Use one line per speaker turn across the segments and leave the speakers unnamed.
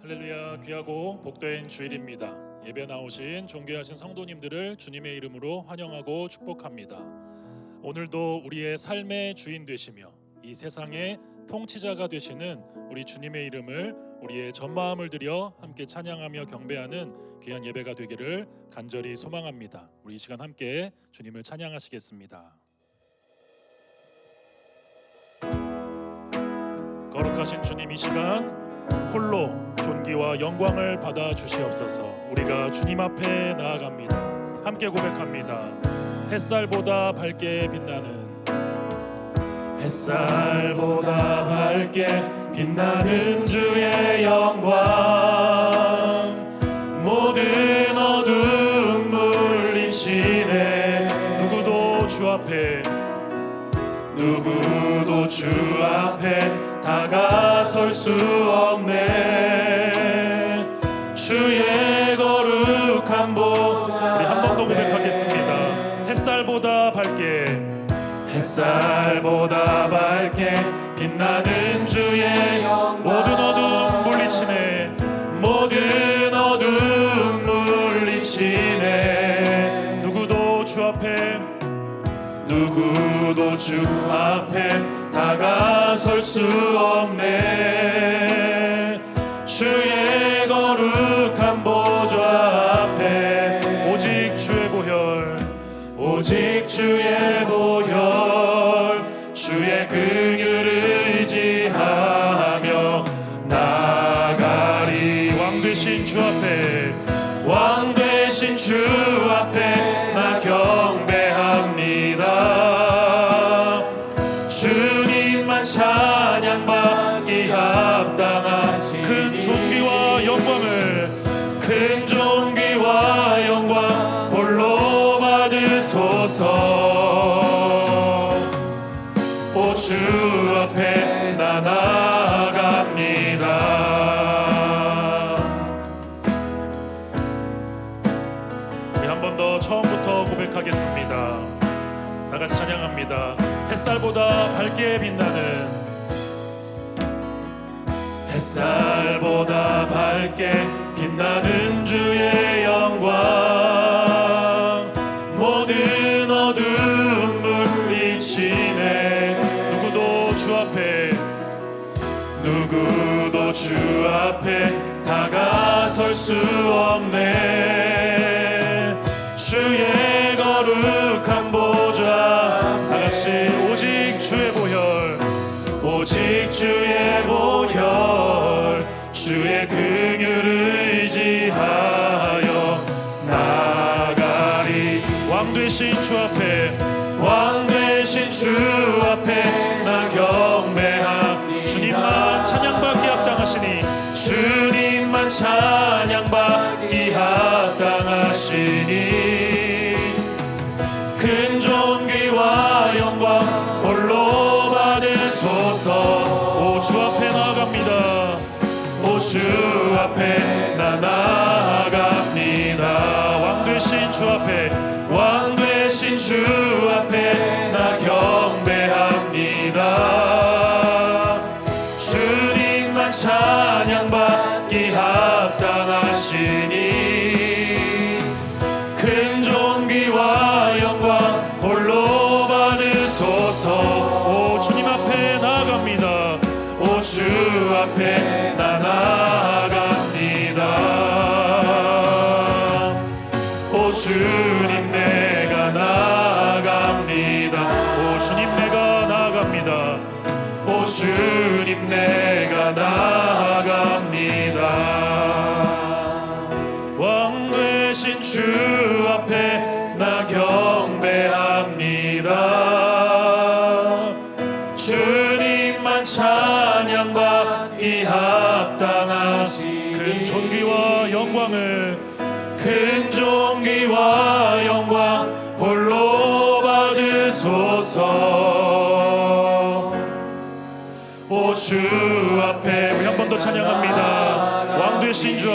할렐루야, 귀하고 복된 주일입니다. 예배 나오신 존귀하신 성도님들을 주님의 이름으로 환영하고 축복합니다. 오늘도 우리의 삶의 주인 되시며 이 세상의 통치자가 되시는 우리 주님의 이름을 우리의 전마음을 들여 함께 찬양하며 경배하는 귀한 예배가 되기를 간절히 소망합니다. 우리 이 시간 함께 주님을 찬양하시겠습니다. 거룩하신 주님, 이 시간 홀로 존귀와 영광을 받아 주시옵소서. 우리가 주님 앞에 나아갑니다. 함께 고백합니다. 햇살보다 밝게 빛나는, 햇살보다 밝게 빛나는 주의 영광, 모든 어두움 물리치네. 누구도 주 앞에 다가설 수 없네. 주의 거룩한 보좌. 우리 한 번 더 고백하겠습니다. 햇살보다 밝게 빛나는 주의 영광, 모든 어두움 물리치네. 누구도 주 앞에 다가설 수 없네. 주의 거룩한 보좌 앞에 오직 주의 보혈, 주의 긍휼을 의지하며 나가리. 왕 되신 주 앞에 나 경배합니다. 주님만 찬양받기 합당하신 큰 존귀와 영광 홀로 받으소서. 오, 주 앞에 나 나아갑니다. 우리 한 번 더 처음부터 고백하겠습니다. 다 같이 찬양합니다. 햇살보다 밝게 빛나는 주의 영광, 모든 어두움 물리치네. 누구도 주 앞에 다가설 수 없네. 주의 거룩한 보좌. 다같이 오직 주의 보혈, 주의 긍휼을 의지하여 나가리. 왕 되신 주 앞에 나 경배하니. 주님만 찬양받기 합당하시니 큰 존귀와 영광 홀로 받으소서. 오, 주 앞에 나아갑니다. 오, 주 앞에 나 나아갑니다. 왕 되신 주 앞에 나 경배합니다. 주님만 찬양받기 합당하시니 큰 존귀와 영광 홀로 받으소서. 오, 주님 앞에 나아갑니다. 오, 주 앞에 나 나아갑니다. 오, 주님 내가 나아갑니다. 오, 주님 내가 나아갑니다. 오, 주님 내가 나아갑니다. 왕 되신 주 앞에 나 경배합니다. 주님만 찬양받기 합당하신 큰 존귀와 영광 홀로 받으소서. 오, 주 앞에 우리 한 번 더 찬양합니다. 왕 되신 주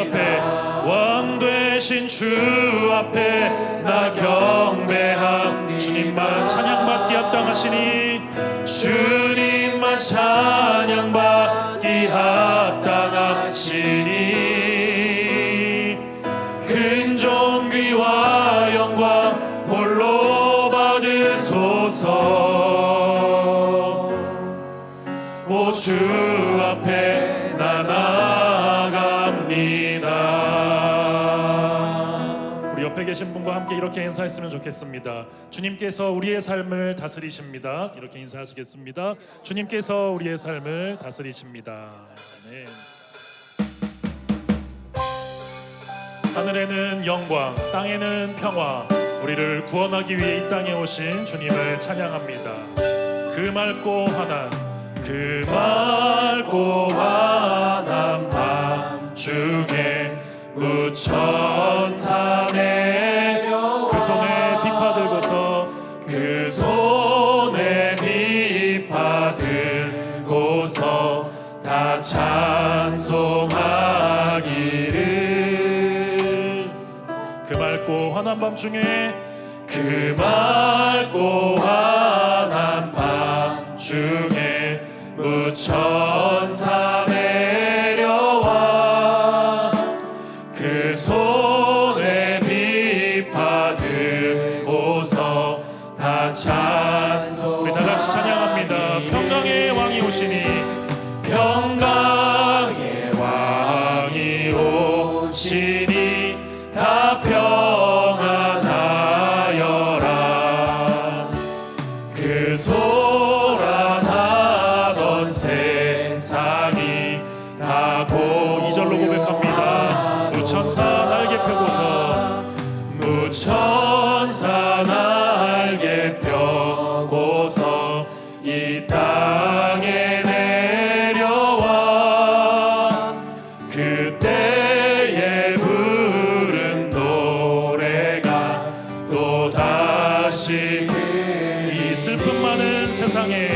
앞에 나 경배함. 주님만 찬양받기 합당하시니 주님만 찬양받기 합당하시니 오 주 앞에 나 나아갑니다. 우리 옆에 계신 분과 함께 이렇게 인사했으면 좋겠습니다. 주님께서 우리의 삶을 다스리십니다. 이렇게 인사하시겠습니다. 주님께서 우리의 삶을 다스리십니다. 아멘. 하늘에는 영광, 땅에는 평화, 우리를 구원하기 위해 이 땅에 오신 주님을 찬양합니다. 그 맑고 환한 밤중에 무천사 내려 그 손에 비파 들고서 다 찬송하기를. 그 맑고 환한 밤중에 무천사 내려와 그 손에 비파 들고서 다 찬송. 우리 다같이 찬양합니다. 평강의 왕이 오시니, 평강의 왕이 오시니 다 평안하여라. 그 소란하던 세상이 다 이절로 고백합니다. 무천사 날개 펴고서 이 땅에 내려와 그때에 부른 노래가 또다시 이 슬픔 많은 세상에,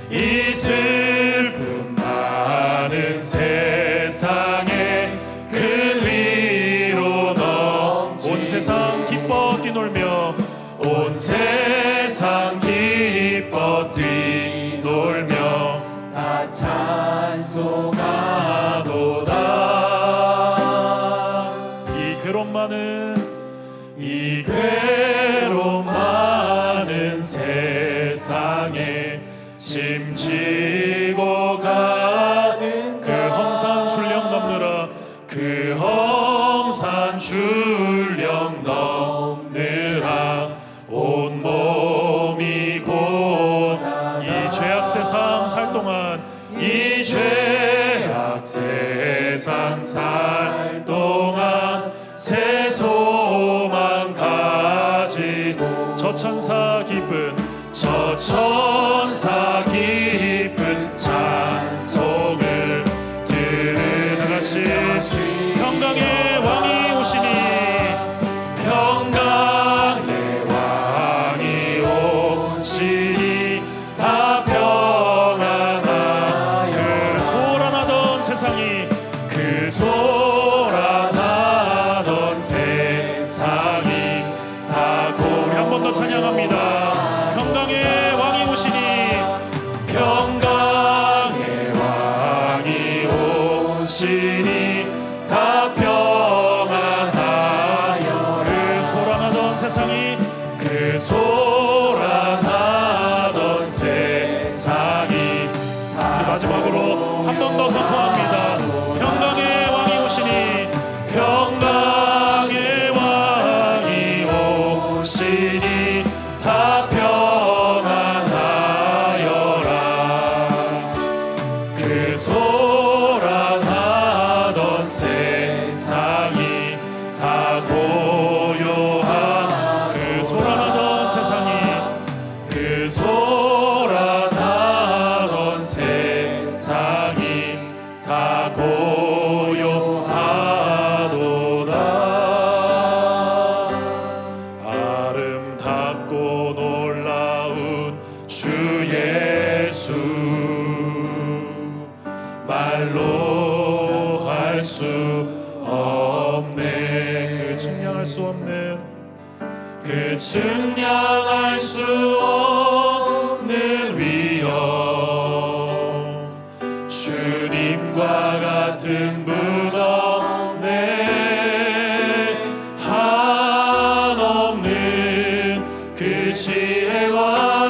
이 슬픔 많은 세상에 그 위로 넘친 온 세상 기뻐 뛰놀며, 온 세상 기뻐 뛰놀며 다 찬송하도다. 이 괴로움 많은 세상에 짐지고 가는 그 험산 출령 넘느라, 그 험산 출령 넘느라 온 몸이 곧 이 죄악 세상 살 동안, 이 죄악 세상 살 동안 새 소망 가지고 저 천사 기쁜 찬송을 들으. 다같이 평강의 왕이 오시니, 평강의 왕이 오시니 다 평안하여. 그 소란하던 세상이, 그 소란하던 세상이 다 우리 한 번 더 찬양합니다. 평강의 왕이 오시니, 평강의 왕이 오시니 다 평안하여. 그 소란하던 세상이, 그 소란하던 세상이. 우리 마지막으로 한 번 더 선포합니다. 평강의 왕이 오시니, 평강의 왕이 오시니 다 평안하여라. 그 소란하던 세상이 다 고요한, 그 소란하던 세상이, 그 소란하던 세상이 다 고요하도다. 아름답고 놀라운 주 예수, 말로 할 수 없네. 그 측량할 수 없는, 그 측량할 수 없는 위엄, 주님과 같은 분 없네. 한없는 그 지혜와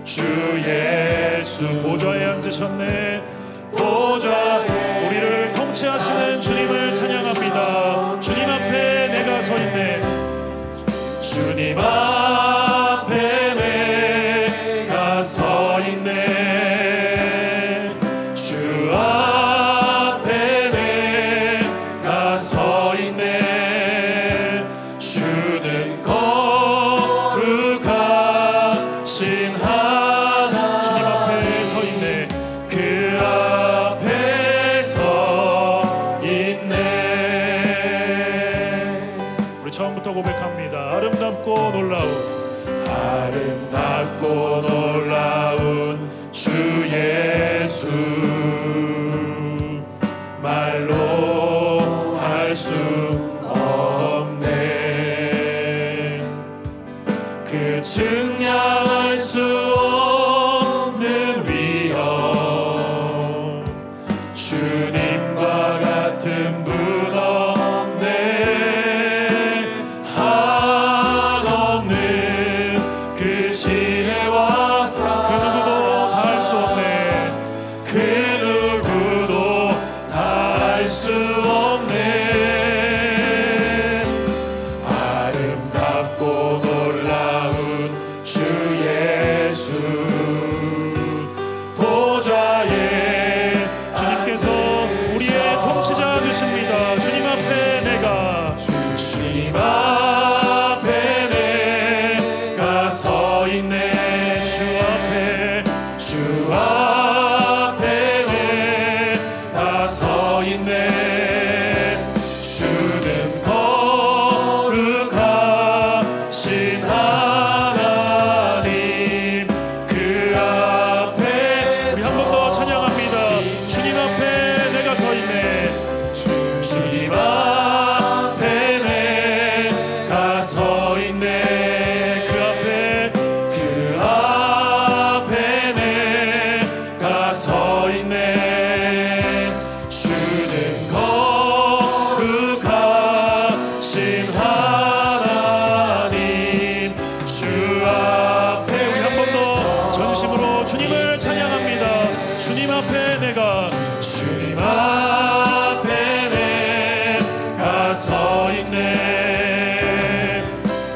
주 예수. 보좌에 앉으셨네. 보좌에 우리를 통치하시는 주님을 찬양합니다. 주님 앞에 내가 서 있네. 주님 앞에 내가 서 있네. 주 앞에 내가 서 있네. 주는 거룩하신 하나님. 주님 앞에 서 있네. 그 앞에 서 있네. 우리 처음부터 고백합니다. 아름답고 놀라운 주 예수. 말로 할 수 없네. 그 증량할 수 없는 위엄. 주님과 같은 분 없네. 한없는 그 지혜와 그 누구도 다 할 수 없네. 그 누구도 다 할 수 없네. 아름답고 놀라운 주 예수. 보좌에 주님께서 우리의 통치자 되십니다. 주님 앞에 내가, 주님 앞에 내가 서 있네. 주 앞에 내가 서 있네. 주는 거룩하신 하나님. 그 앞에 우리 한 번 더 찬양합니다. 주님 앞에 내가 서 있네. 주님 앞에 내가 서 있네. 그 앞에 내가 서 있네. 주는 거룩하신 하나님. 주 앞에 우리 한 번 더 전심으로 주님을 찬양합니다. 주님 앞에 내가, 주님 앞에 내가 서 있네.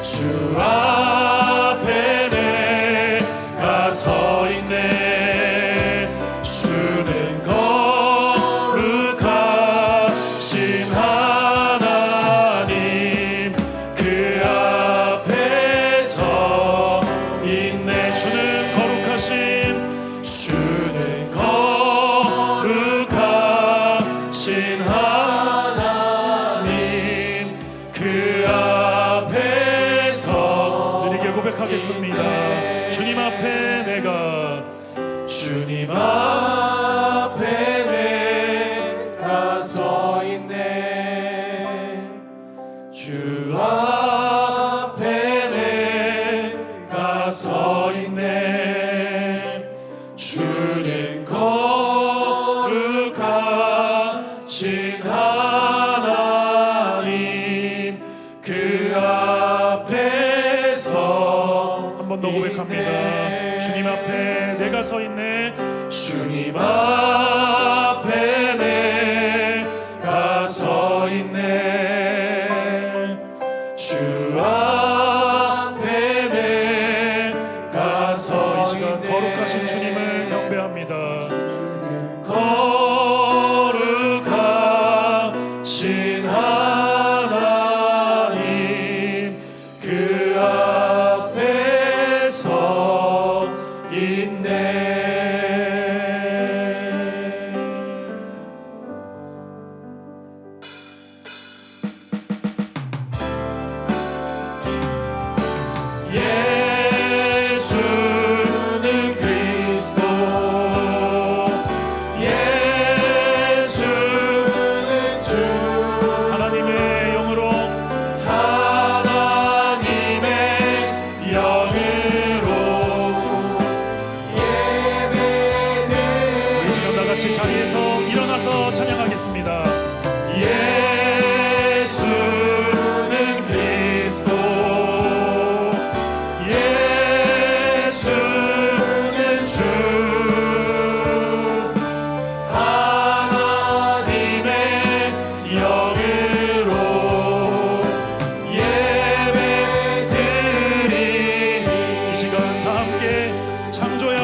주 앞에 내가 서 있네. 주는 거룩하신 하나님. 그 앞에 서 있네. 주는 거룩하신 하나님. 그 앞에서 느리게 고백하겠습니다. 주님 앞에 내가, 주님 앞에 내가 서 있네. 주 앞에 내가 서 있네. 주는 거룩하신 하나님. 그 앞에서 한 번 더 고백합니다. 주님 앞에 내가 서 있네. 주님 앞에 내가 서 있네. 주 앞에 내가 서. 이 시간 거룩하신 주님을 경배합니다. 거룩하신 하나님. 그 앞에 서 있네. 예수는 그리스도. 예수는 주. 하나님의 영으로, 하나님의 영으로 예배드립니다. 우리 지금 다 같이 자리에서 일어나서 찬양하겠습니다. 예수는 그리스도. 예수는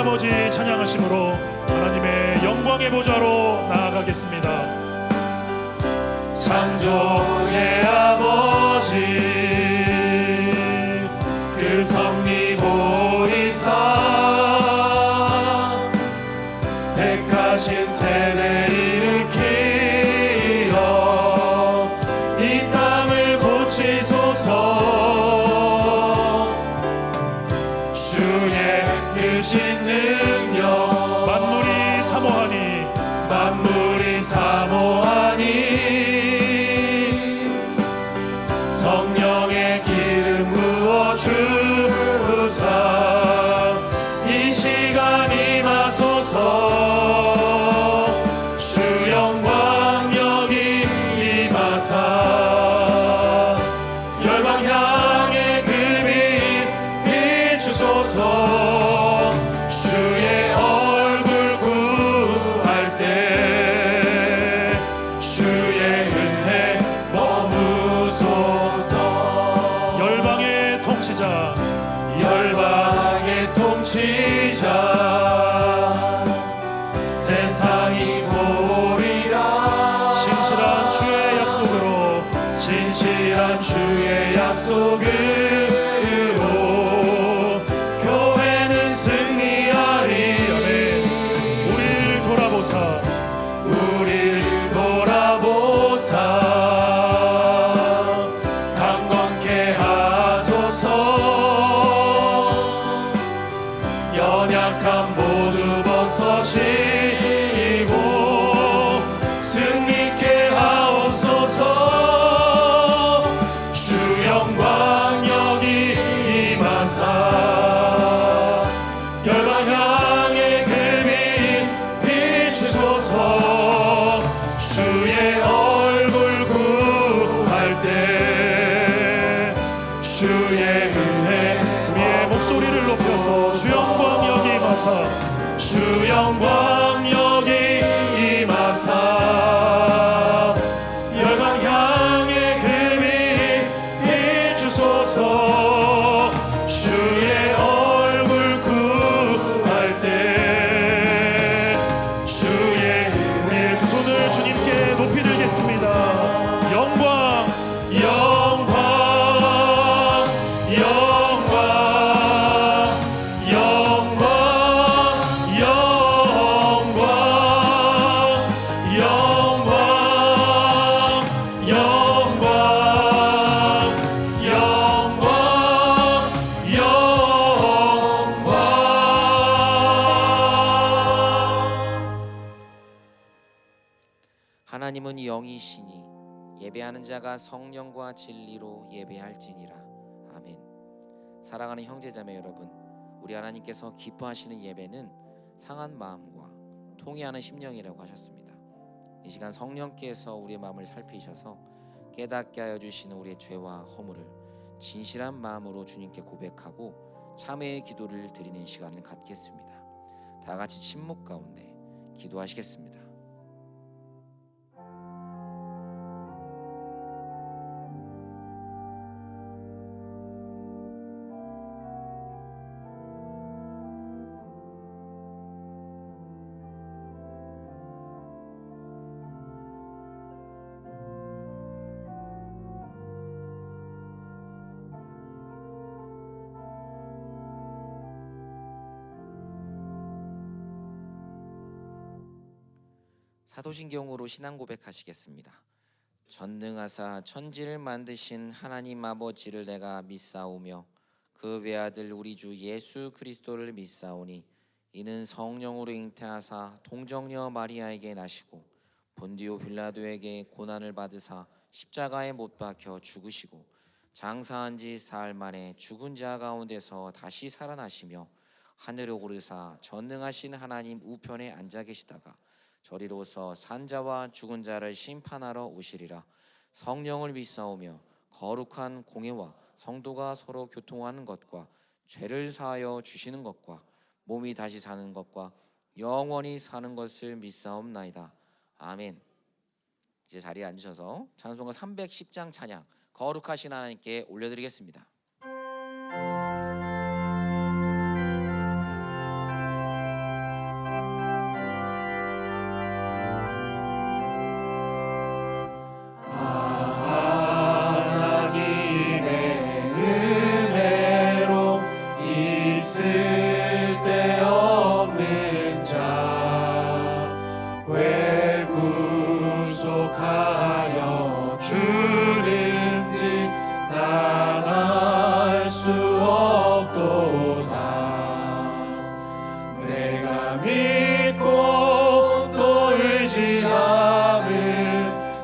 아버지 찬양하심으로 하나님의 영광의 보좌로 나아가겠습니다. 창조의 아버지 그 섭리 보이사 택하신 세대 일으키어 이 땅을 고치소서. 주의 크신 능력 만물이 사모하니 성령의 기름 부어 주사 이 시간 임하소서. 주 영광 여기 임하사 열방 향해 그 빛 비추소서. 주의 얼굴 구할 때 주의 은혜 머무소서. 열방의 통치자 세상이 보리라. 신실한 주의 약속으로 교회는 승리하리. 우릴 돌아보사 강건케 하소서. 연약함 모두 벗어지고 승리케 하옵소서. 주 영광 여기 임하사 열방 향해 그 빛 비추소서. 주의 얼굴 구할 때 주의 은혜. 우리의 목소리를 높여서 주 영광 여기 임하사 주 영광 여기 임하사 열방 향해 그 빛 비추소서. 주의 얼굴 구할 때 주의 은혜. 두 손을 주님께 높이 들겠습니다. 영광 영광 영광 영광 영광 영광 영광 영광 영광.
하나님은 영이시니 예배하는 자가 성령과 진리로 예배할지니라. 아멘. 사랑하는 형제자매 여러분, 우리 하나님께서 기뻐하시는 예배는 상한 마음과 통회하는 심령이라고 하셨습니다. 이 시간 성령께서 우리의 마음을 살피셔서 깨닫게 하여 주시는 우리의 죄와 허물을 진실한 마음으로 주님께 고백하고 참회의 기도를 드리는 시간을 갖겠습니다. 다 같이 침묵 가운데 기도하시겠습니다. 사도신경으로 신앙 고백하시겠습니다. 전능하사 천지를 만드신 하나님 아버지를 내가 믿사오며 그 외아들 우리 주 예수 그리스도를 믿사오니 이는 성령으로 잉태하사 동정녀 마리아에게 나시고 본디오 빌라도에게 고난을 받으사 십자가에 못 박혀 죽으시고 장사한 지 사흘 만에 죽은 자 가운데서 다시 살아나시며 하늘에 오르사 전능하신 하나님 우편에 앉아 계시다가 저리로서 산자와 죽은 자를 심판하러 오시리라. 성령을 믿사오며 거룩한 공예와 성도가 서로 교통하는 것과 죄를 사하여 주시는 것과 몸이 다시 사는 것과 영원히 사는 것을 믿사옵나이다. 아멘. 이제 자리에 앉으셔서 찬송가 310장 찬양 거룩하신 하나님께 올려드리겠습니다.
믿고 또 의지함은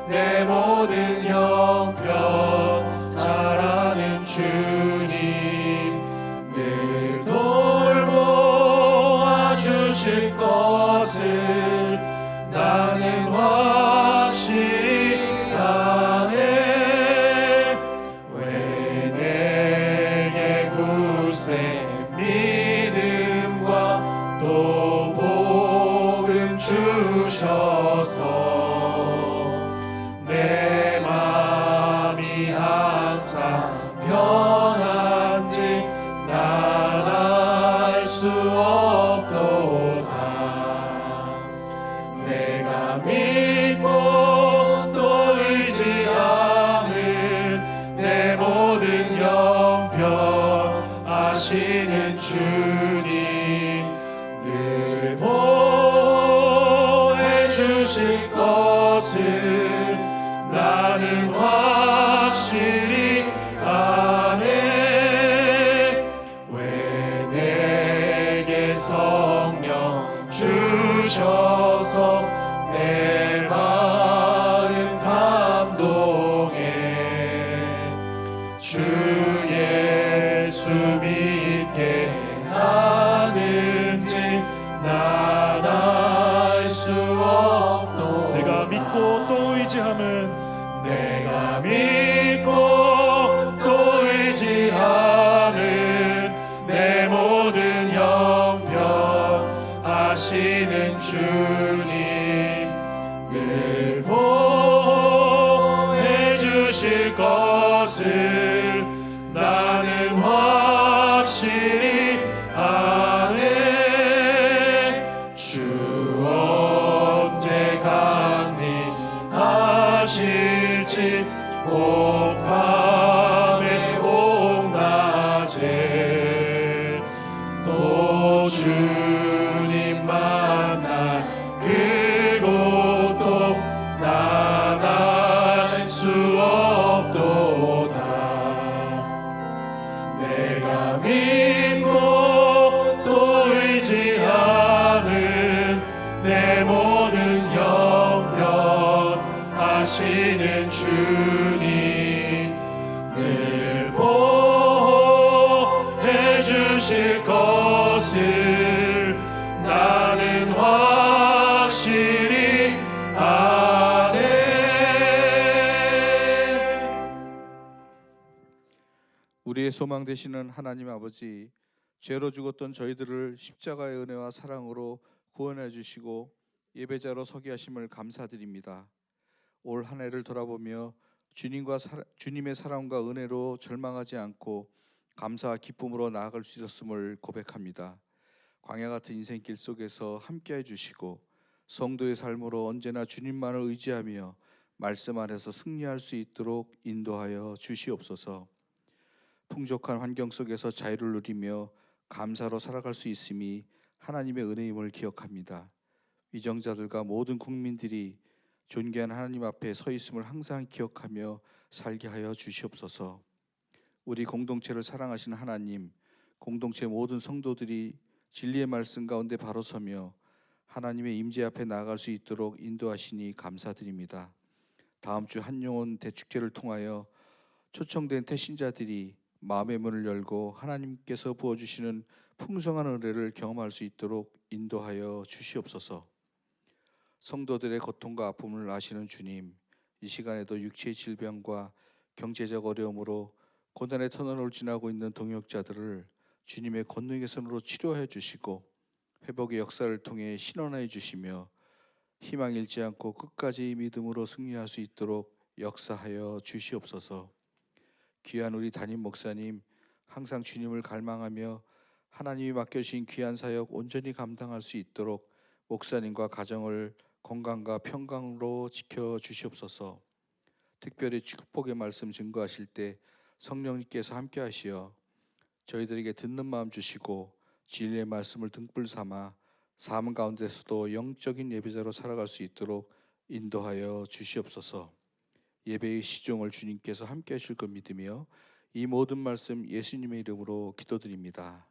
내 모든 형편 잘 아는 주님 늘 돌보아 주실 것을 나는 확실히 아네. 왜 내게 굳세 믿음과 또 복음 주셔서 내 맘이 항상 편한지 난 알 수 없도다. 내가 믿고 또 의지함은 내 모든 형편 아시는 주님 늘 보호해 주실 것을 나는 확실히 아네. 왜 내게 성령 주셔서 내 마음 감동해. 주 예수 믿게 하는지 난 알 수 없도. 내가 믿고 또 의지함은 내가 믿고 또 의지함은 내 모든 형편 아시는 주님 늘 보호해 주실 것을 나는 확실히 아네. 주 언제 강림하실지 옥밤에 옥낮에 또 주님 만날 그곳도 난 알 수 없도다. 내가 믿고 또 의지함은 내 모든 형편 아시는 주님 늘 보호해 주실 것을 나는 확실히 아네.
우리의 소망 되시는 하나님 아버지, 죄로 죽었던 저희들을 십자가의 은혜와 사랑으로 구원해 주시고 예배자로 서게 하심을 감사드립니다. 올 한 해를 돌아보며 주님의 사랑과 은혜로 절망하지 않고 감사와 기쁨으로 나아갈 수 있었음을 고백합니다. 광야 같은 인생길 속에서 함께해 주시고 성도의 삶으로 언제나 주님만을 의지하며 말씀 안에서 승리할 수 있도록 인도하여 주시옵소서. 풍족한 환경 속에서 자유를 누리며 감사로 살아갈 수 있음이 하나님의 은혜임을 기억합니다. 위정자들과 모든 국민들이 존귀한 하나님 앞에 서 있음을 항상 기억하며 살게 하여 주시옵소서. 우리 공동체를 사랑하시는 하나님, 공동체 모든 성도들이 진리의 말씀 가운데 바로 서며 하나님의 임재 앞에 나아갈 수 있도록 인도하시니 감사드립니다. 다음 주 한영혼 대축제를 통하여 초청된 태신자들이 마음의 문을 열고 하나님께서 부어주시는 풍성한 은혜를 경험할 수 있도록 인도하여 주시옵소서. 성도들의 고통과 아픔을 아시는 주님, 이 시간에도 육체의 질병과 경제적 어려움으로 고난의 터널을 지나고 있는 동역자들을 주님의 권능의 손으로 치료해 주시고 회복의 역사를 통해 신원해 주시며 희망 잃지 않고 끝까지 믿음으로 승리할 수 있도록 역사하여 주시옵소서. 귀한 우리 담임 목사님, 항상 주님을 갈망하며 하나님이 맡겨주신 귀한 사역 온전히 감당할 수 있도록 목사님과 가정을 건강과 평강으로 지켜주시옵소서. 특별히 축복의 말씀 증거하실 때 성령님께서 함께 하시어 저희들에게 듣는 마음 주시고 진리의 말씀을 등불 삼아 삶 가운데서도 영적인 예배자로 살아갈 수 있도록 인도하여 주시옵소서. 예배의 시종을 주님께서 함께 하실 것 믿으며 이 모든 말씀 예수님의 이름으로 기도드립니다.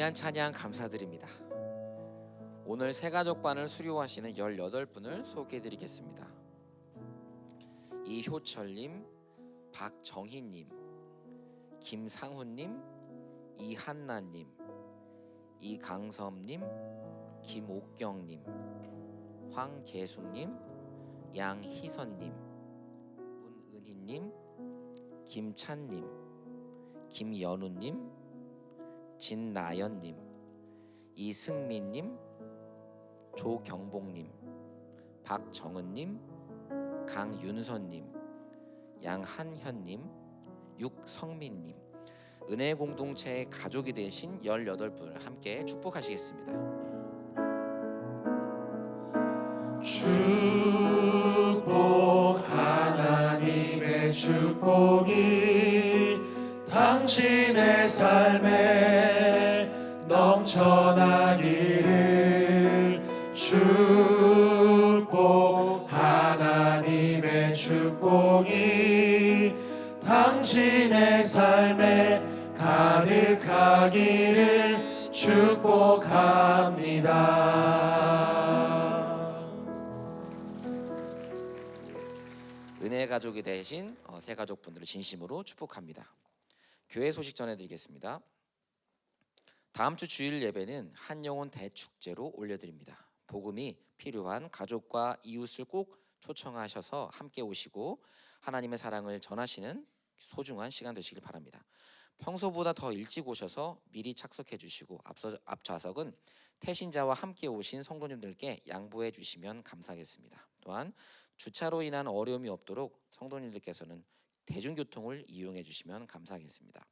귀한 찬양 감사드립니다. 오늘 새가족반을 수료하시는 18분을 소개해드리겠습니다. 이효철님, 박정희님, 김상훈님, 이한나님, 이강섭님, 김옥경님, 황계숙님, 양희선님, 문은희님, 김찬님, 김연우님, 진나연님, 이승민님, 조경복님, 박정은님, 강윤선님, 양한현님, 육성민님, 은혜 공동체의 가족이 되신 18분을 함께 축복하시겠습니다.
축복, 하나님의 축복이 당신의 삶에 넘쳐나기를. 축복, 하나님의 축복이 당신의 삶에 가득하기를 축복합니다.
은혜 가족이 되신 새 가족분들을 진심으로 축복합니다. 교회 소식 전해드리겠습니다. 다음 주 주일 예배는 한영혼 대축제로 올려드립니다. 복음이 필요한 가족과 이웃을 꼭 초청하셔서 함께 오시고 하나님의 사랑을 전하시는 소중한 시간 되시길 바랍니다. 평소보다 더 일찍 오셔서 미리 착석해 주시고 앞 좌석은 태신자와 함께 오신 성도님들께 양보해 주시면 감사하겠습니다. 또한 주차로 인한 어려움이 없도록 성도님들께서는 대중교통을 이용해 주시면 감사하겠습니다.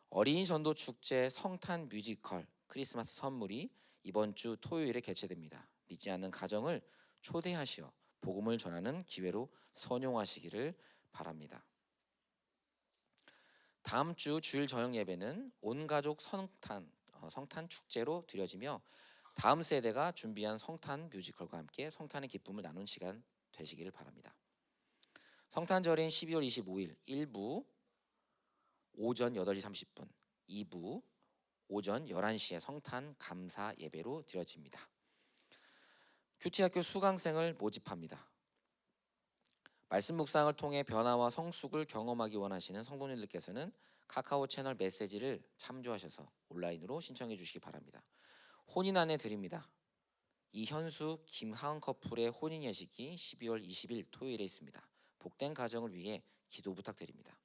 어린이 전도 축제 성탄 뮤지컬 크리스마스 선물이 이번 주 토요일에 개최됩니다. 믿지 않는 가정을 초대하시어 복음을 전하는 기회로 선용하시기를 바랍니다. 다음 주 주일 저녁 예배는 온 가족 성탄 축제로 드려지며 다음 세대가 준비한 성탄 뮤지컬과 함께 성탄의 기쁨을 나눈 시간 되시기를 바랍니다. 성탄절인 12월 25일 1부 오전 8시 30분, 2부 오전 11시에 성탄 감사 예배로 드려집니다. 큐티학교 수강생을 모집합니다. 말씀 묵상을 통해 변화와 성숙을 경험하기 원하시는 성도님들께서는 카카오 채널 메시지를 참조하셔서 온라인으로 신청해 주시기 바랍니다. 혼인 안내 드립니다. 이현수, 김하은 커플의 혼인 예식이 12월 20일 토요일에 있습니다. 복된 가정을 위해 기도 부탁드립니다.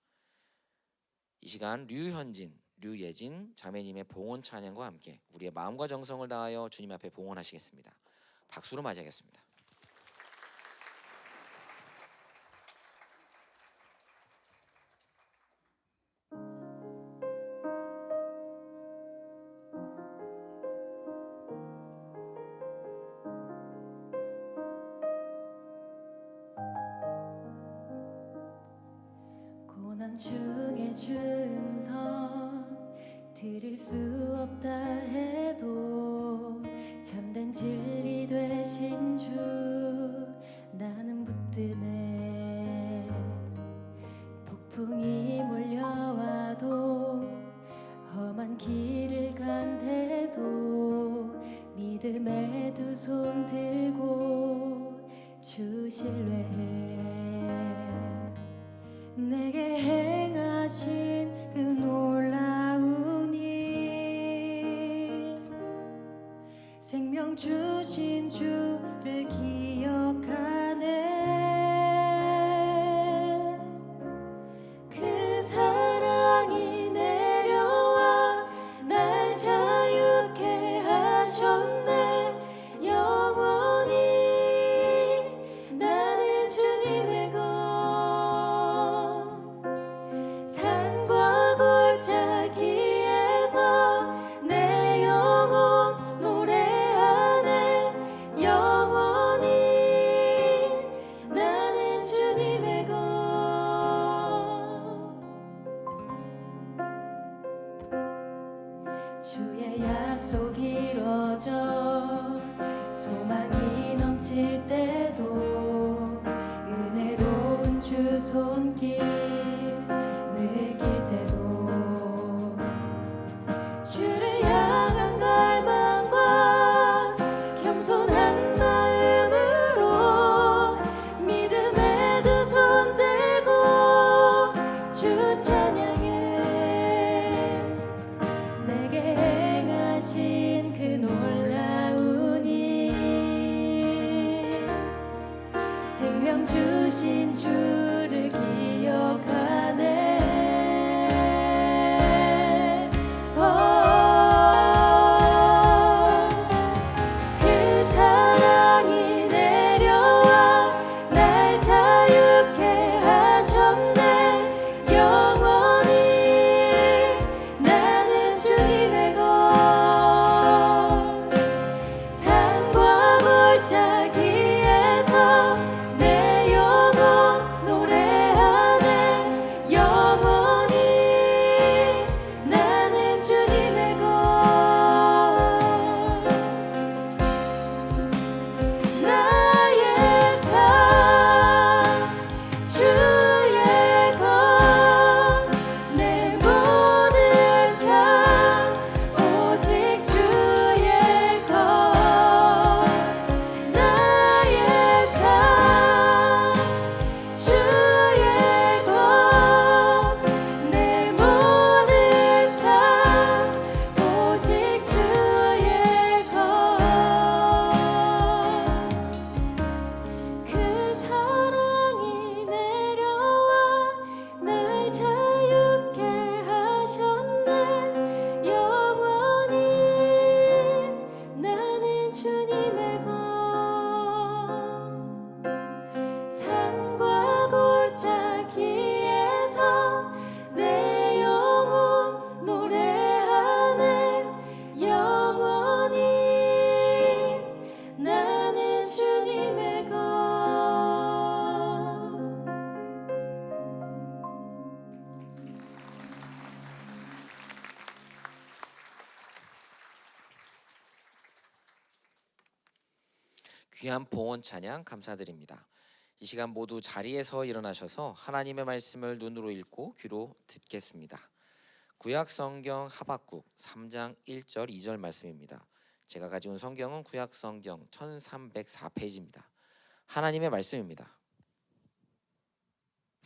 이 시간 류현진, 류예진 자매님의 봉헌 찬양과 함께 우리의 마음과 정성을 다하여 주님 앞에 봉헌하시겠습니다. 박수로 맞이하겠습니다.
고난 중에 주음성 들을 수 없다 해도 참된 진리 되신 주 나는 붙드네. 폭풍이 몰려와도 험한 길을 간대도 믿음의 두 손 들고 주 신뢰해. 내게 행하신 그 놀라운 일 생명 주신 주를 기억하네. 그 사랑이 내려와 날 자유케 하셨네. 영원히 나는 주님의 것. 산과 골짜기에서 내 영혼 노래하네. 영원히
귀한 봉헌 찬양 감사드립니다. 이 시간 모두 자리에서 일어나셔서 하나님의 말씀을 눈으로 읽고 귀로 듣겠습니다. 구약 성경 하박국 3장 1절 2절 말씀입니다. 제가 가져온 성경은 구약 성경 1304페이지입니다. 하나님의 말씀입니다.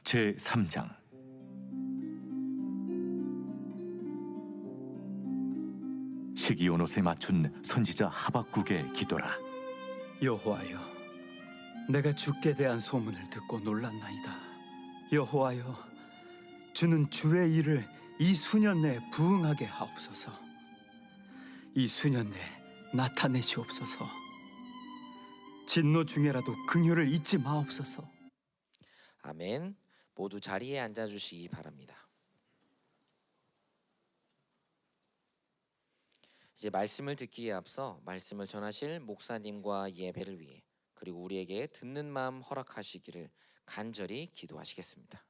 제 3장. 시기온 옷에 맞춘 선지자 하박국의 기도라.
여호와여, 내가 주께 대한 소문을 듣고 놀랐나이다. 여호와여, 주는 주의 일을 이 수년 내에 부응하게 하옵소서. 이 수년 내에 나타내시옵소서. 진노 중에라도 긍휼을 잊지 마옵소서.
아멘. 모두 자리에 앉아주시기 바랍니다. 이제 말씀을 듣기에 앞서 말씀을 전하실 목사님과 예배를 위해 그리고 우리에게 듣는 마음 허락하시기를 간절히 기도하시겠습니다.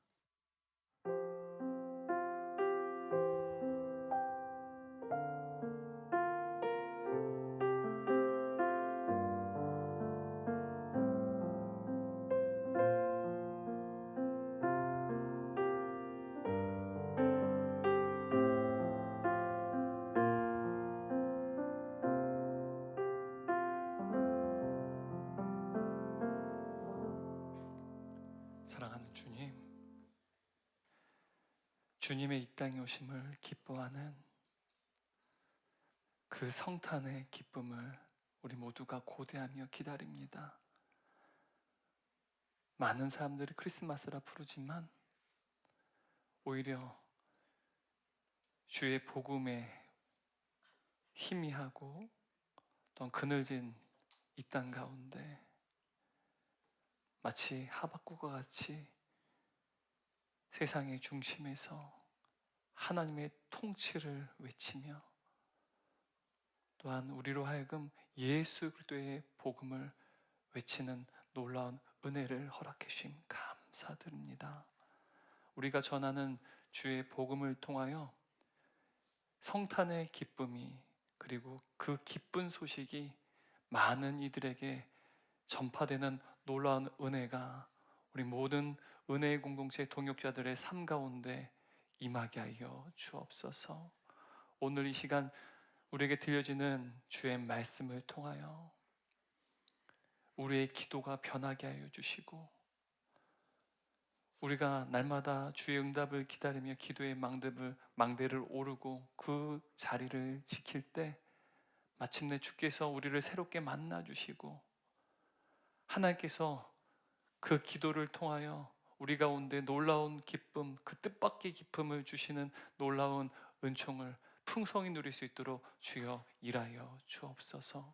사랑하는 주님, 주님의 이 땅에 오심을 기뻐하는 그 성탄의 기쁨을 우리 모두가 고대하며 기다립니다. 많은 사람들이 크리스마스라 부르지만 오히려 주의 복음에 희미하고 또 그늘진 이 땅 가운데 마치 하박국과 같이 세상의 중심에서 하나님의 통치를 외치며 또한 우리로 하여금 예수 그리스도의 복음을 외치는 놀라운 은혜를 허락해 주심 감사드립니다. 우리가 전하는 주의 복음을 통하여 성탄의 기쁨이 그리고 그 기쁜 소식이 많은 이들에게 전파되는 놀라운 은혜가 우리 모든 은혜의 공동체 동역자들의 삶 가운데 임하게 하여 주옵소서. 오늘 이 시간 우리에게 들려지는 주의 말씀을 통하여 우리의 기도가 변하게 하여 주시고 우리가 날마다 주의 응답을 기다리며 기도의 망대를 오르고 그 자리를 지킬 때 마침내 주께서 우리를 새롭게 만나 주시고 하나님께서 그 기도를 통하여 우리 가운데 놀라운 기쁨, 그 뜻밖의 기쁨을 주시는 놀라운 은총을 풍성히 누릴 수 있도록 주여 일하여 주옵소서.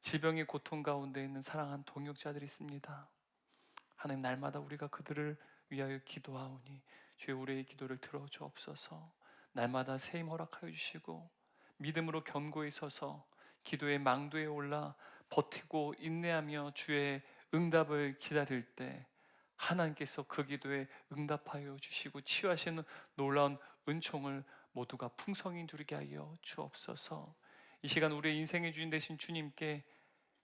질병의 고통 가운데 있는 사랑한 동역자들이 있습니다. 하나님, 날마다 우리가 그들을 위하여 기도하오니 주여 우리의 기도를 들어주옵소서. 날마다 세임 허락하여 주시고 믿음으로 견고히 서서 기도의 망도에 올라 버티고 인내하며 주의 응답을 기다릴 때 하나님께서 그 기도에 응답하여 주시고 치유하시는 놀라운 은총을 모두가 풍성히 누리게 하여 주옵소서. 이 시간 우리의 인생의 주인 되신 주님께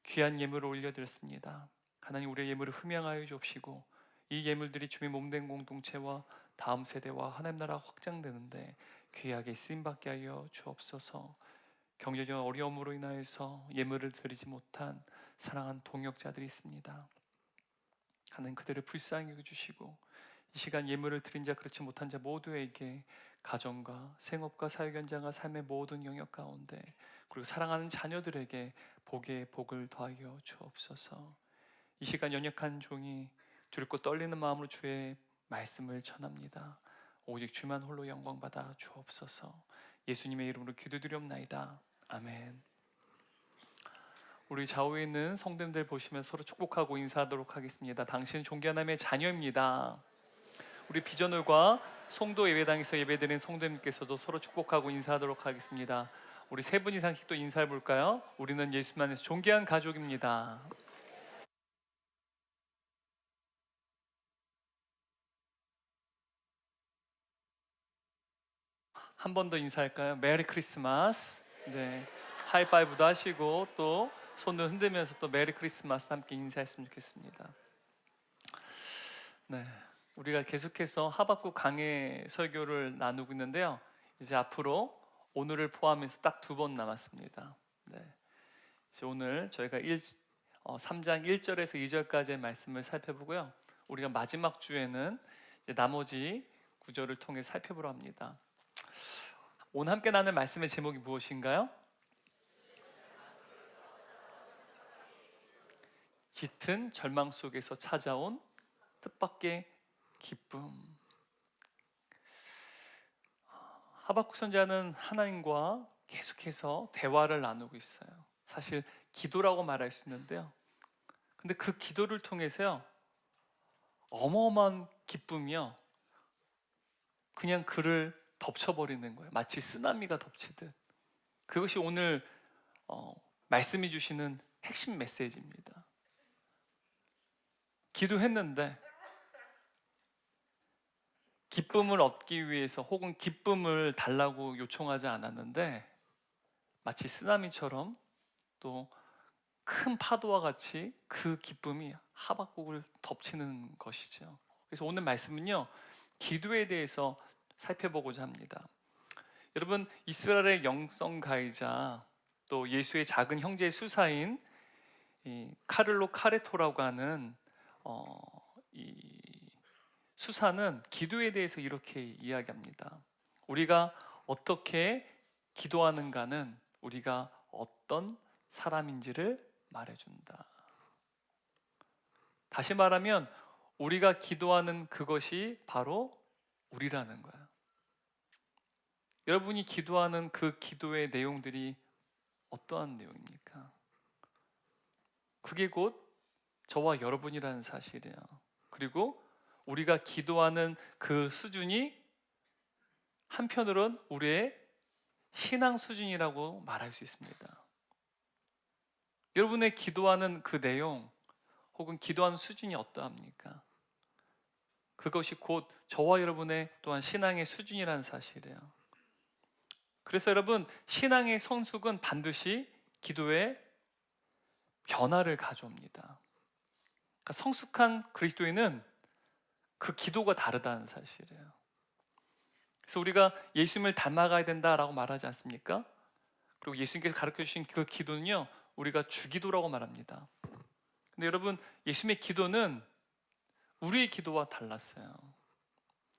귀한 예물을 올려드렸습니다. 하나님, 우리의 예물을 흠양하여 주옵시고 이 예물들이 주의 몸된 공동체와 다음 세대와 하나님 나라 확장되는데 귀하게 쓰임받게 하여 주옵소서. 경제적 어려움으로 인하여서 예물을 드리지 못한 사랑한 동역자들이 있습니다. 하나님, 그들을 불쌍히 여겨주시고 이 시간 예물을 드린 자 그렇지 못한 자 모두에게 가정과 생업과 사역 현장과 삶의 모든 영역 가운데 그리고 사랑하는 자녀들에게 복에 복을 더하여 주옵소서. 이 시간 연약한 종이 두렵고 떨리는 마음으로 주의 말씀을 전합니다. 오직 주만 홀로 영광 받아 주옵소서. 예수님의 이름으로 기도드리옵나이다. 아멘. 우리 좌우에 있는 성도님들 보시면 서로 축복하고 인사하도록 하겠습니다. 당신은 존귀한 하나님의 자녀입니다. 우리 비전홀과 송도 예배당에서 예배드린 성도님께서도 서로 축복하고 인사하도록 하겠습니다. 우리 세 분 이상씩 또 인사해 볼까요? 우리는 예수 안에서 존귀한 가족입니다. 한 번 더 인사할까요? 메리 크리스마스. 네, 하이파이브도 하시고 또 손을 흔들면서 또 메리 크리스마스 함께 인사했으면 좋겠습니다. 네, 우리가 계속해서 하박국 강해 설교를 나누고 있는데요. 이제 앞으로 오늘을 포함해서 딱 2번 남았습니다. 네, 이제 오늘 저희가 3장 1절에서 2절까지의 말씀을 살펴보고요. 우리가 마지막 주에는 이제 나머지 구절을 통해 살펴보려 합니다. 오늘 함께 나눌 말씀의 제목이 무엇인가요? 짙은 절망 속에서 찾아온 뜻밖의 기쁨. 하박국 선지자는 하나님과 계속해서 대화를 나누고 있어요. 사실 기도라고 말할 수 있는데요. 근데 그 기도를 통해서요, 어마어마한 기쁨이요, 그냥 그를 덮쳐버리는 거예요. 마치 쓰나미가 덮치듯. 그것이 오늘 말씀이 주시는 핵심 메시지입니다. 기도했는데 기쁨을 얻기 위해서 혹은 기쁨을 달라고 요청하지 않았는데 마치 쓰나미처럼 또 큰 파도와 같이 그 기쁨이 하박국을 덮치는 것이죠. 그래서 오늘 말씀은요, 기도에 대해서 살펴보고자 합니다. 여러분, 이스라엘의 영성가이자 또 예수의 작은 형제의 수사인 이 카를로 카레토라고 하는 이 수사는 기도에 대해서 이렇게 이야기합니다. 우리가 어떻게 기도하는가는 우리가 어떤 사람인지를 말해준다. 다시 말하면 우리가 기도하는 그것이 바로 우리라는 거야. 여러분이 기도하는 그 기도의 내용들이 어떠한 내용입니까? 그게 곧 저와 여러분이라는 사실이에요. 그리고 우리가 기도하는 그 수준이 한편으론 우리의 신앙 수준이라고 말할 수 있습니다. 여러분의 기도하는 그 내용 혹은 기도하는 수준이 어떠합니까? 그것이 곧 저와 여러분의 또한 신앙의 수준이라는 사실이에요. 그래서 여러분, 신앙의 성숙은 반드시 기도에 변화를 가져옵니다. 그러니까 성숙한 그리스도인은 그 기도가 다르다는 사실이에요. 그래서 우리가 예수님을 닮아가야 된다라고 말하지 않습니까? 그리고 예수님께서 가르쳐 주신 그 기도는요, 우리가 주기도라고 말합니다. 근데 여러분, 예수님의 기도는 우리의 기도와 달랐어요.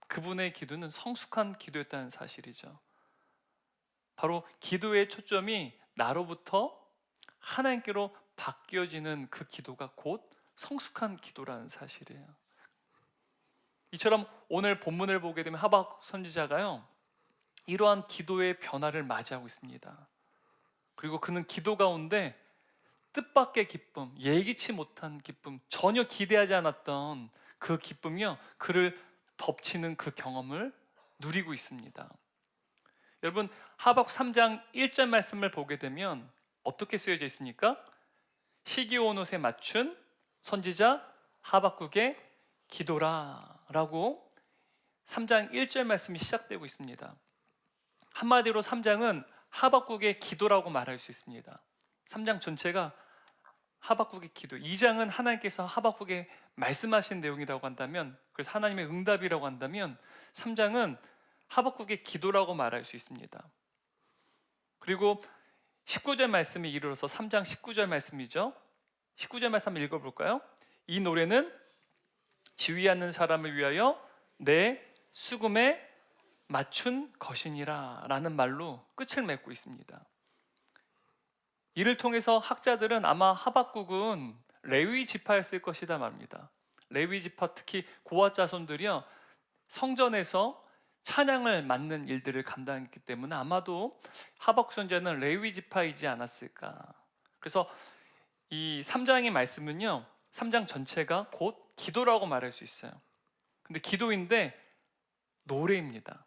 그분의 기도는 성숙한 기도였다는 사실이죠. 바로 기도의 초점이 나로부터 하나님께로 바뀌어지는 그 기도가 곧 성숙한 기도라는 사실이에요. 이처럼 오늘 본문을 보게 되면 하박국 선지자가요, 이러한 기도의 변화를 맞이하고 있습니다. 그리고 그는 기도 가운데 뜻밖의 기쁨, 예기치 못한 기쁨, 전혀 기대하지 않았던 그 기쁨이요, 그를 덮치는 그 경험을 누리고 있습니다. 여러분, 하박국 3장 1절 말씀을 보게 되면 어떻게 쓰여져 있습니까? 시기온 옷에 맞춘 선지자 하박국의 기도라 라고 3장 1절 말씀이 시작되고 있습니다. 한마디로 3장은 하박국의 기도라고 말할 수 있습니다. 3장 전체가 하박국의 기도, 2장은 하나님께서 하박국에 말씀하신 내용이라고 한다면, 그래서 하나님의 응답이라고 한다면 3장은 하박국의 기도라고 말할 수 있습니다. 그리고 19절 말씀이 이르러서 3장 19절 말씀이죠. 19절 말씀 한번 읽어볼까요? 이 노래는 지휘하는 사람을 위하여 내 수금에 맞춘 것이니라 라는 말로 끝을 맺고 있습니다. 이를 통해서 학자들은 아마 하박국은 레위 지파였을 것이다 말합니다. 레위 지파, 특히 고아 자손들이요, 성전에서 찬양을 맡는 일들을 감당했기 때문에 아마도 하박국 선지자는 레위 지파이지 않았을까. 그래서 이 3장의 말씀은요, 3장 전체가 곧 기도라고 말할 수 있어요. 근데 기도인데 노래입니다.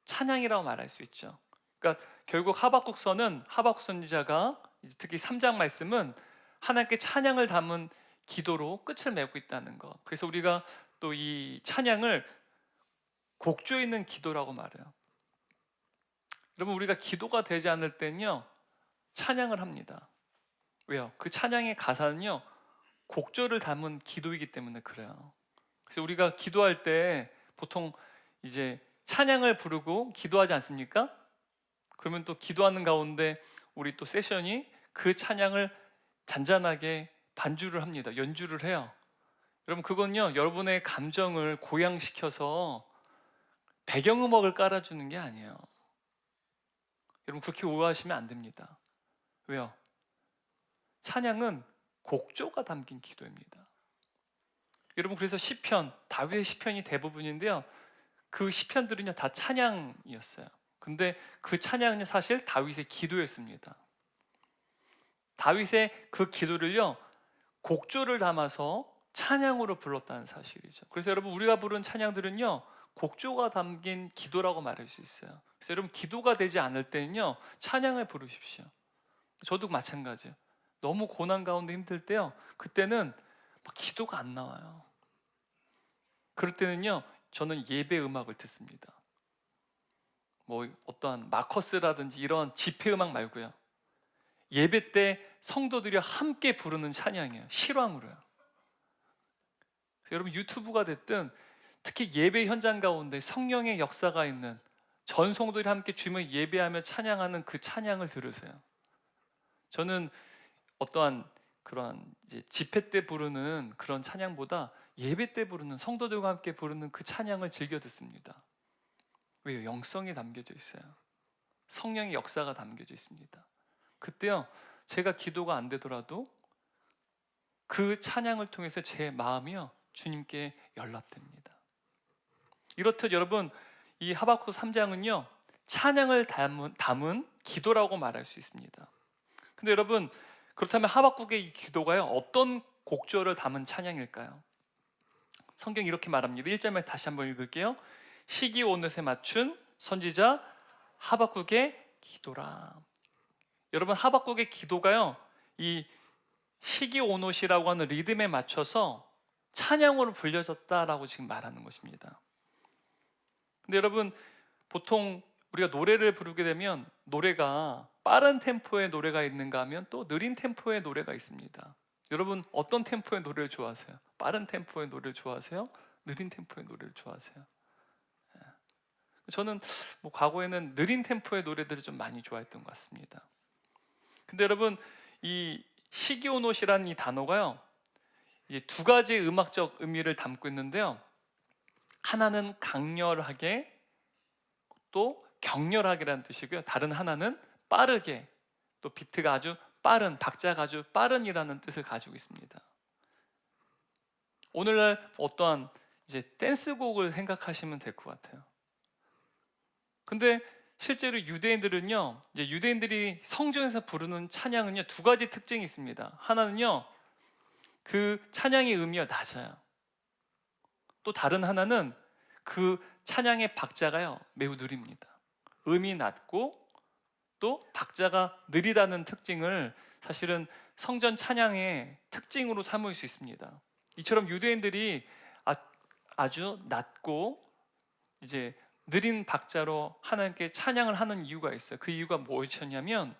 찬양이라고 말할 수 있죠. 그러니까 결국 하박국서는, 하박국 선지자가 특히 3장 말씀은 하나님께 찬양을 담은 기도로 끝을 맺고 있다는 것. 그래서 우리가 또 이 찬양을 곡조에 있는 기도라고 말해요. 여러분, 우리가 기도가 되지 않을 때는요, 찬양을 합니다. 왜요? 그 찬양의 가사는요, 곡조를 담은 기도이기 때문에 그래요. 그래서 우리가 기도할 때 보통 이제 찬양을 부르고 기도하지 않습니까? 그러면 또 기도하는 가운데 우리 또 세션이 그 찬양을 잔잔하게 반주를 합니다. 연주를 해요. 여러분, 그건요, 여러분의 감정을 고양시켜서 배경음악을 깔아주는 게 아니에요. 여러분, 그렇게 오해하시면 안 됩니다. 왜요? 찬양은 곡조가 담긴 기도입니다. 여러분, 그래서 시편, 다윗의 시편이 대부분인데요, 그 시편들은요 다 찬양이었어요. 근데 그 찬양은 사실 다윗의 기도였습니다. 다윗의 그 기도를요 곡조를 담아서 찬양으로 불렀다는 사실이죠. 그래서 여러분, 우리가 부른 찬양들은요 곡조가 담긴 기도라고 말할 수 있어요. 그래서 여러분, 기도가 되지 않을 때는요 찬양을 부르십시오. 저도 마찬가지예요. 너무 고난 가운데 힘들 때요, 그때는 막 기도가 안 나와요. 그럴 때는요 저는 예배 음악을 듣습니다. 뭐 어떠한 마커스라든지 이런 집회 음악 말고요, 예배 때 성도들이 함께 부르는 찬양이에요. 실황으로요. 여러분, 유튜브가 됐든 특히 예배 현장 가운데 성령의 역사가 있는 전 성도들이 함께 주님을 예배하며 찬양하는 그 찬양을 들으세요. 저는 어떠한 그러한 이제 집회 때 부르는 그런 찬양보다 예배 때 부르는, 성도들과 함께 부르는 그 찬양을 즐겨 듣습니다. 왜요? 영성이 담겨져 있어요. 성령의 역사가 담겨져 있습니다. 그때요 제가 기도가 안 되더라도 그 찬양을 통해서 제 마음이요 주님께 연락됩니다. 이렇듯 여러분, 이 하박국 3장은요 찬양을 담은 기도라고 말할 수 있습니다. 근데 여러분, 그렇다면 하박국의 이 기도가요 어떤 곡조를 담은 찬양일까요? 성경이 이렇게 말합니다. 1절만 다시 한번 읽을게요. 시기 온옷에 맞춘 선지자 하박국의 기도라. 여러분, 하박국의 기도가요 이 시기 온옷이라고 하는 리듬에 맞춰서 찬양으로 불려졌다라고 지금 말하는 것입니다. 근데 여러분, 보통 우리가 노래를 부르게 되면 노래가 빠른 템포의 노래가 있는가 하면 또 느린 템포의 노래가 있습니다. 여러분, 어떤 템포의 노래를 좋아하세요? 빠른 템포의 노래를 좋아하세요? 느린 템포의 노래를 좋아하세요? 저는 뭐 과거에는 느린 템포의 노래들을 좀 많이 좋아했던 것 같습니다. 근데 여러분, 이 시기오노시라는 이 단어가요 이게 두 가지 음악적 의미를 담고 있는데요, 하나는 강렬하게, 또 격렬하게라는 뜻이고요, 다른 하나는 빠르게, 또 비트가 아주 빠른, 박자가 아주 빠른이라는 뜻을 가지고 있습니다. 오늘날 어떠한 이제 댄스곡을 생각하시면 될 것 같아요. 근데 실제로 유대인들은요, 이제 유대인들이 성전에서 부르는 찬양은요 두 가지 특징이 있습니다. 하나는요 그 찬양의 음이요 낮아요. 또 다른 하나는 그 찬양의 박자가요 매우 느립니다. 음이 낮고 또 박자가 느리다는 특징을 사실은 성전 찬양의 특징으로 삼을 수 있습니다. 이처럼 유대인들이 아주 낮고 이제 느린 박자로 하나님께 찬양을 하는 이유가 있어요. 그 이유가 무엇이었냐면,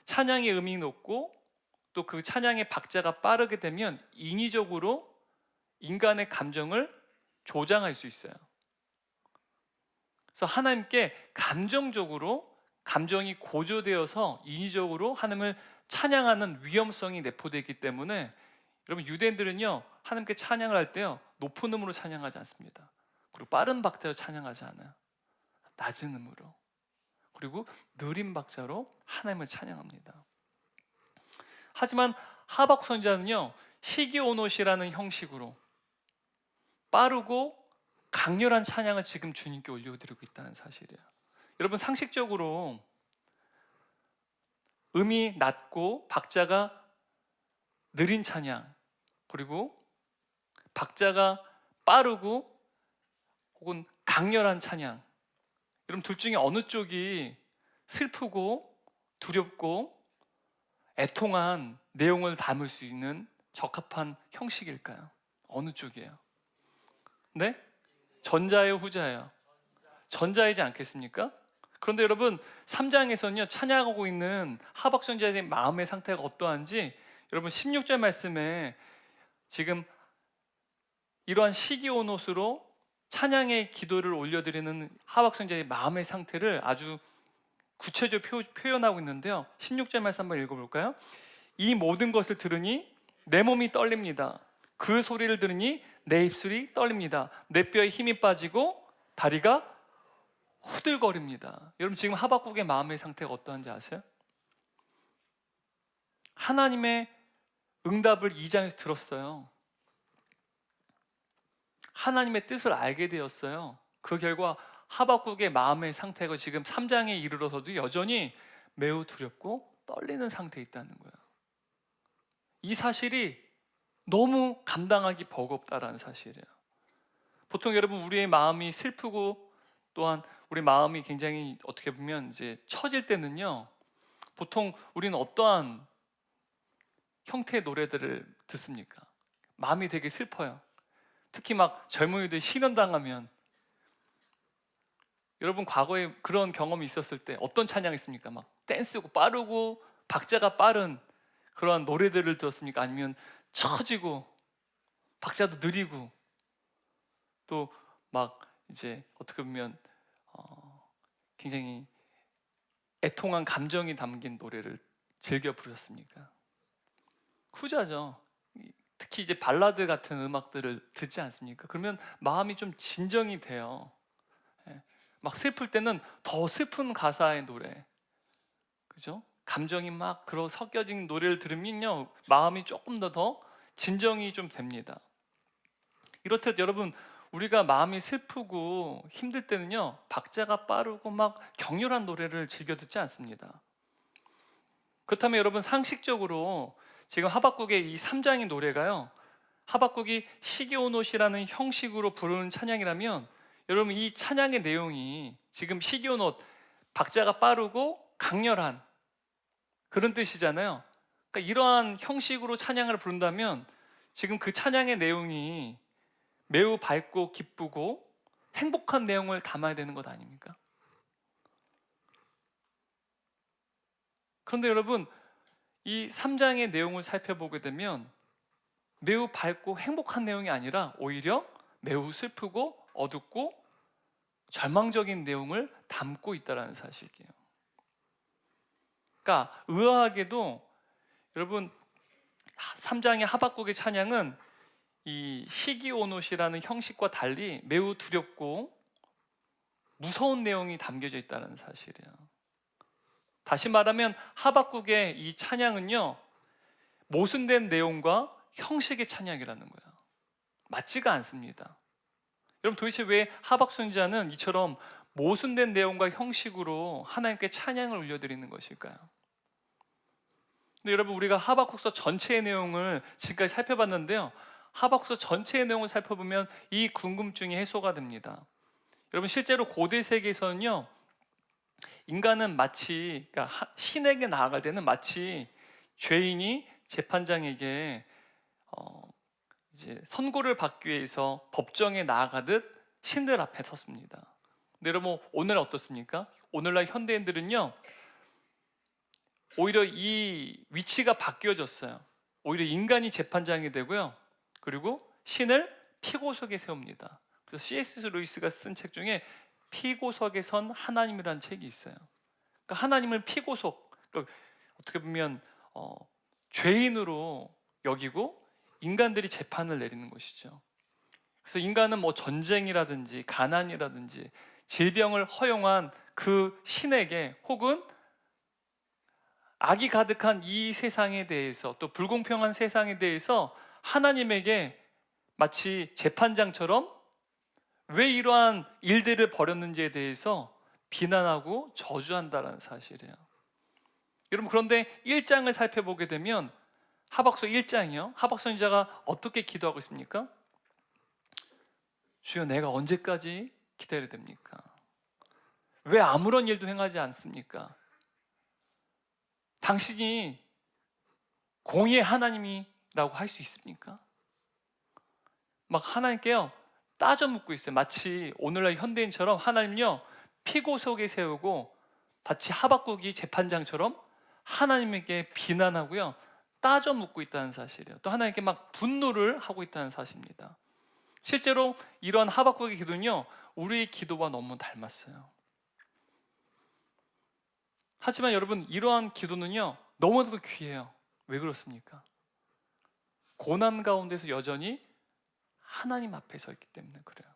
찬양의 음이 높고 또 그 찬양의 박자가 빠르게 되면 인위적으로 인간의 감정을 조장할 수 있어요. 그래서 하나님께 감정적으로, 감정이 고조되어서 인위적으로 하나님을 찬양하는 위험성이 내포되기 때문에 여러분, 유대인들은요 하나님께 찬양을 할 때요 높은 음으로 찬양하지 않습니다. 그리고 빠른 박자로 찬양하지 않아요. 낮은 음으로, 그리고 느린 박자로 하나님을 찬양합니다. 하지만 하박국 선지자는요 시기오노시라는 형식으로 빠르고 강렬한 찬양을 지금 주님께 올려드리고 있다는 사실이에요. 여러분, 상식적으로 음이 낮고 박자가 느린 찬양, 그리고 박자가 빠르고 혹은 강렬한 찬양, 여러분 둘 중에 어느 쪽이 슬프고 두렵고 애통한 내용을 담을 수 있는 적합한 형식일까요? 어느 쪽이에요? 네? 전자예요, 후자예요? 전자이지 않겠습니까? 그런데 여러분 3장에서는요 찬양하고 있는 하박 선지자의 마음의 상태가 어떠한지 여러분 16절 말씀에 지금 이러한 시기온옷으로 찬양의 기도를 올려드리는 하박 선지자의 마음의 상태를 아주 구체적으로 표현하고 있는데요. 16절 말씀 한번 읽어볼까요? 이 모든 것을 들으니 내 몸이 떨립니다. 그 소리를 들으니 내 입술이 떨립니다. 내 뼈에 힘이 빠지고 다리가 후들거립니다. 여러분 지금 하박국의 마음의 상태가 어떠한지 아세요? 하나님의 응답을 2장에서 들었어요. 하나님의 뜻을 알게 되었어요. 그 결과 하박국의 마음의 상태가 지금 3장에 이르러서도 여전히 매우 두렵고 떨리는 상태에 있다는 거예요. 이 사실이 너무 감당하기 버겁다라는 사실이에요. 보통 여러분 우리의 마음이 슬프고 또한 우리 마음이 굉장히 어떻게 보면 이제 처질 때는요, 보통 우리는 어떠한 형태의 노래들을 듣습니까? 마음이 되게 슬퍼요. 특히 막 젊은이들 실현당하면, 여러분 과거에 그런 경험이 있었을 때 어떤 찬양이 있습니까? 막 댄스고 빠르고 박자가 빠른 그런 노래들을 들었습니까? 아니면 처지고 박자도 느리고 또 막 이제 어떻게 보면 굉장히 애통한 감정이 담긴 노래를 즐겨 부르셨습니까? 후자죠. 특히 이제 발라드 같은 음악들을 듣지 않습니까? 그러면 마음이 좀 진정이 돼요. 막 슬플 때는 더 슬픈 가사의 노래, 그죠? 감정이 막 그런 섞여진 노래를 들으면요 마음이 조금 더 진정이 좀 됩니다. 이렇듯 여러분 우리가 마음이 슬프고 힘들 때는요 박자가 빠르고 막 격렬한 노래를 즐겨 듣지 않습니다. 그렇다면 여러분 상식적으로 지금 하박국의 이 3장의 노래가요, 하박국이 시기온옷이라는 형식으로 부르는 찬양이라면 여러분 이 찬양의 내용이 지금 시기온옷, 박자가 빠르고 강렬한 그런 뜻이잖아요. 그러니까 이러한 형식으로 찬양을 부른다면 지금 그 찬양의 내용이 매우 밝고 기쁘고 행복한 내용을 담아야 되는 것 아닙니까? 그런데 여러분 이 3장의 내용을 살펴보게 되면 매우 밝고 행복한 내용이 아니라 오히려 매우 슬프고 어둡고 절망적인 내용을 담고 있다는 사실이에요. 그러니까 의아하게도 여러분 3장의 하박국의 찬양은 이 시기온옷이라는 형식과 달리 매우 두렵고 무서운 내용이 담겨져 있다는 사실이에요. 다시 말하면 하박국의 이 찬양은요 모순된 내용과 형식의 찬양이라는 거예요. 맞지가 않습니다. 여러분 도대체 왜 하박 선지자는 이처럼 모순된 내용과 형식으로 하나님께 찬양을 올려드리는 것일까요? 근데 여러분 우리가 하박국서 전체의 내용을 지금까지 살펴봤는데요, 하박국서 전체의 내용을 살펴보면 이 궁금증이 해소가 됩니다. 여러분 실제로 고대 세계에서는요 인간은 마치, 그러니까 신에게 나아갈 때는 마치 죄인이 재판장에게 이제 선고를 받기 위해서 법정에 나아가듯 신들 앞에 섰습니다. 근데 여러분 오늘 어떻습니까? 오늘날 현대인들은요 오히려 이 위치가 바뀌어졌어요. 오히려 인간이 재판장이 되고요, 그리고 신을 피고석에 세웁니다. 그래서 C.S. 루이스가 쓴 책 중에 피고석에 선 하나님이라는 책이 있어요. 그러니까 하나님을 피고석, 그러니까 어떻게 보면 죄인으로 여기고 인간들이 재판을 내리는 것이죠. 그래서 인간은 뭐 전쟁이라든지 가난이라든지 질병을 허용한 그 신에게, 혹은 악이 가득한 이 세상에 대해서, 또 불공평한 세상에 대해서 하나님에게 마치 재판장처럼 왜 이러한 일들을 벌였는지에 대해서 비난하고 저주한다는 사실이에요. 여러분 그런데 1장을 살펴보게 되면 하박서 1장이요, 하박 선지자가 어떻게 기도하고 있습니까? 주여 내가 언제까지 기다려야 됩니까? 왜 아무런 일도 행하지 않습니까? 당신이 공의의 하나님이라고 할 수 있습니까? 막 하나님께요 따져 묻고 있어요. 마치 오늘날 현대인처럼 하나님요 피고 속에 세우고 마치 하박국이 재판장처럼 하나님에게 비난하고요, 따져 묻고 있다는 사실이에요. 또 하나님께 막 분노를 하고 있다는 사실입니다. 실제로 이런 하박국의 기도는요, 우리의 기도와 너무 닮았어요. 하지만 여러분, 이러한 기도는요 너무나도 귀해요. 왜 그렇습니까? 고난 가운데서 여전히 하나님 앞에 서 있기 때문에 그래요.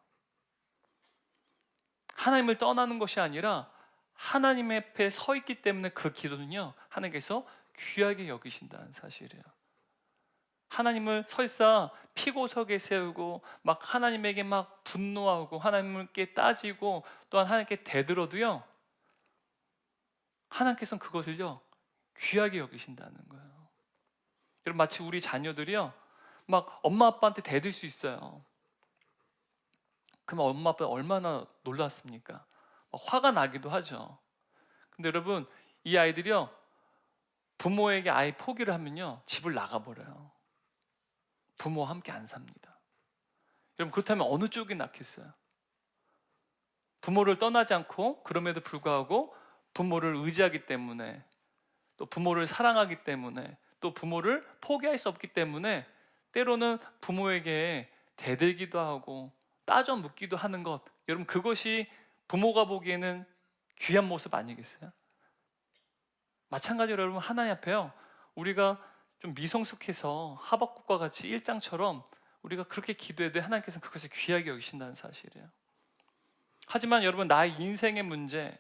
하나님을 떠나는 것이 아니라 하나님 앞에 서 있기 때문에 그 기도는요 하나님께서 귀하게 여기신다는 사실이에요. 하나님을 설사 피고석에 세우고 막 하나님에게 막 분노하고 하나님께 따지고 또한 하나님께 대들어도요, 하나님께서는 그것을요 귀하게 여기신다는 거예요. 여러분, 마치 우리 자녀들이요 막 엄마 아빠한테 대들 수 있어요. 그럼 엄마 아빠 얼마나 놀랐습니까? 막 화가 나기도 하죠. 근데 여러분, 이 아이들이요 부모에게 아예 포기를 하면요 집을 나가버려요. 부모와 함께 안 삽니다. 여러분, 그렇다면 어느 쪽이 낫겠어요? 부모를 떠나지 않고 그럼에도 불구하고 부모를 의지하기 때문에, 또 부모를 사랑하기 때문에, 또 부모를 포기할 수 없기 때문에 때로는 부모에게 대들기도 하고 따져 묻기도 하는 것, 여러분 그것이 부모가 보기에는 귀한 모습 아니겠어요? 마찬가지로 여러분, 하나님 앞에요 우리가 좀 미성숙해서 하박국과 같이 1장처럼 우리가 그렇게 기도해도 하나님께서는 그것을 귀하게 여기신다는 사실이에요. 하지만 여러분, 나의 인생의 문제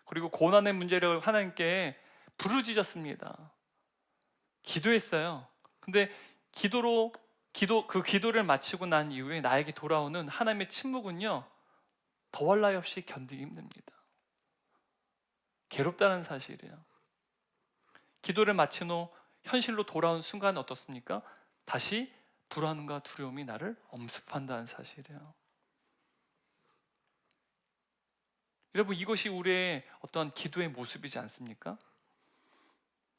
그리고 고난의 문제를 하나님께 부르짖었습니다. 기도했어요. 근데 그 기도를 마치고 난 이후에 나에게 돌아오는 하나님의 침묵은요 더할 나위 없이 견디기 힘듭니다. 괴롭다는 사실이에요. 기도를 마친 후 현실로 돌아온 순간 어떻습니까? 다시 불안과 두려움이 나를 엄습한다는 사실이에요. 여러분, 이것이 우리의 어떠한 기도의 모습이지 않습니까?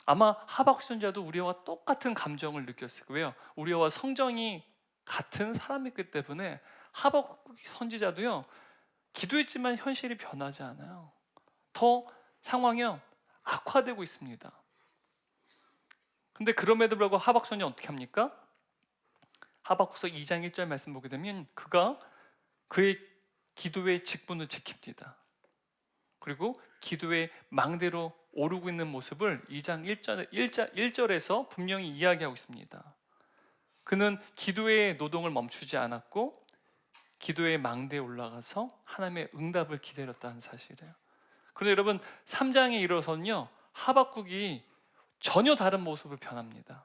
아마 하박국 선지자도 우리와 똑같은 감정을 느꼈을 거예요. 우리와 성정이 같은 사람이기 때문에 하박국 선지자도요 기도했지만 현실이 변하지 않아요. 더 상황이 악화되고 있습니다. 근데 그럼에도 불구하고 하박국 선지자는 어떻게 합니까? 하박국서 2장 1절 말씀 보게 되면 그가 그의 기도의 직분을 지킵니다. 그리고 기도의 망대로 오르고 있는 모습을 2장 1절에서 분명히 이야기하고 있습니다. 그는 기도의 노동을 멈추지 않았고 기도의 망대에 올라가서 하나님의 응답을 기다렸다는 사실이에요. 그런데 여러분, 3장에 이르러서는요 하박국이 전혀 다른 모습을 변합니다.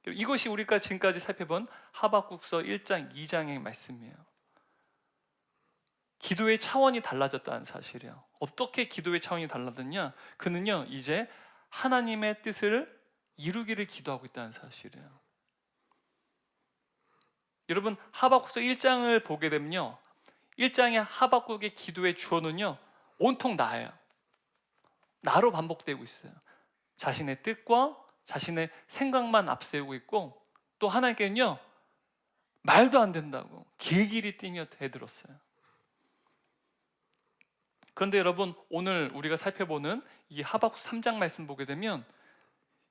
이것이 우리가 지금까지 살펴본 하박국서 1장, 2장의 말씀이에요. 기도의 차원이 달라졌다는 사실이에요. 어떻게 기도의 차원이 달라졌냐? 그는요 이제 하나님의 뜻을 이루기를 기도하고 있다는 사실이에요. 여러분, 하박국서 1장을 보게 되면요 1장의 하박국의 기도의 주어는요 온통 나예요. 나로 반복되고 있어요. 자신의 뜻과 자신의 생각만 앞세우고 있고, 또 하나님께는요 말도 안 된다고 길길이 뛰며 대들었어요. 그런데 여러분, 오늘 우리가 살펴보는 이 하박국 3장 말씀 보게 되면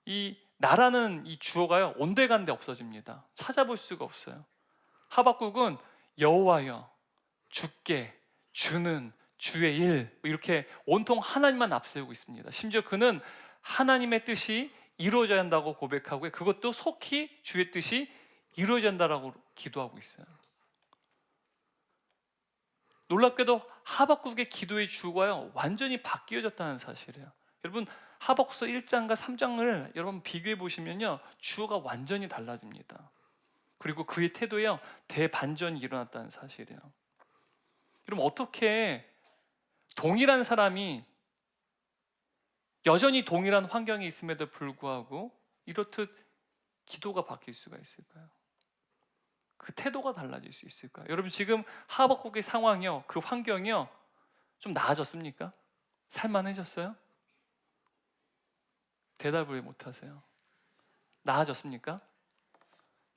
이 나라는 이 주어가요 온데간데 없어집니다. 찾아볼 수가 없어요. 하박국은 여호와여, 주께, 주는, 주의 일, 이렇게 온통 하나님만 앞세우고 있습니다. 심지어 그는 하나님의 뜻이 이루어져야 한다고 고백하고 그것도 속히 주의 뜻이 이루어져야 한다고 기도하고 있어요. 놀랍게도 하박국의 기도의 주어가요 완전히 바뀌어졌다는 사실이에요. 여러분, 하박국서 1장과 3장을 여러분 비교해 보시면요 주어가 완전히 달라집니다. 그리고 그의 태도에요 대반전이 일어났다는 사실이에요. 여러분, 어떻게 동일한 사람이 여전히 동일한 환경에 있음에도 불구하고 이렇듯 기도가 바뀔 수가 있을까요? 그 태도가 달라질 수 있을까요? 여러분, 지금 하박국의 상황이요 그 환경이요 좀 나아졌습니까? 살만해졌어요? 대답을 못하세요. 나아졌습니까?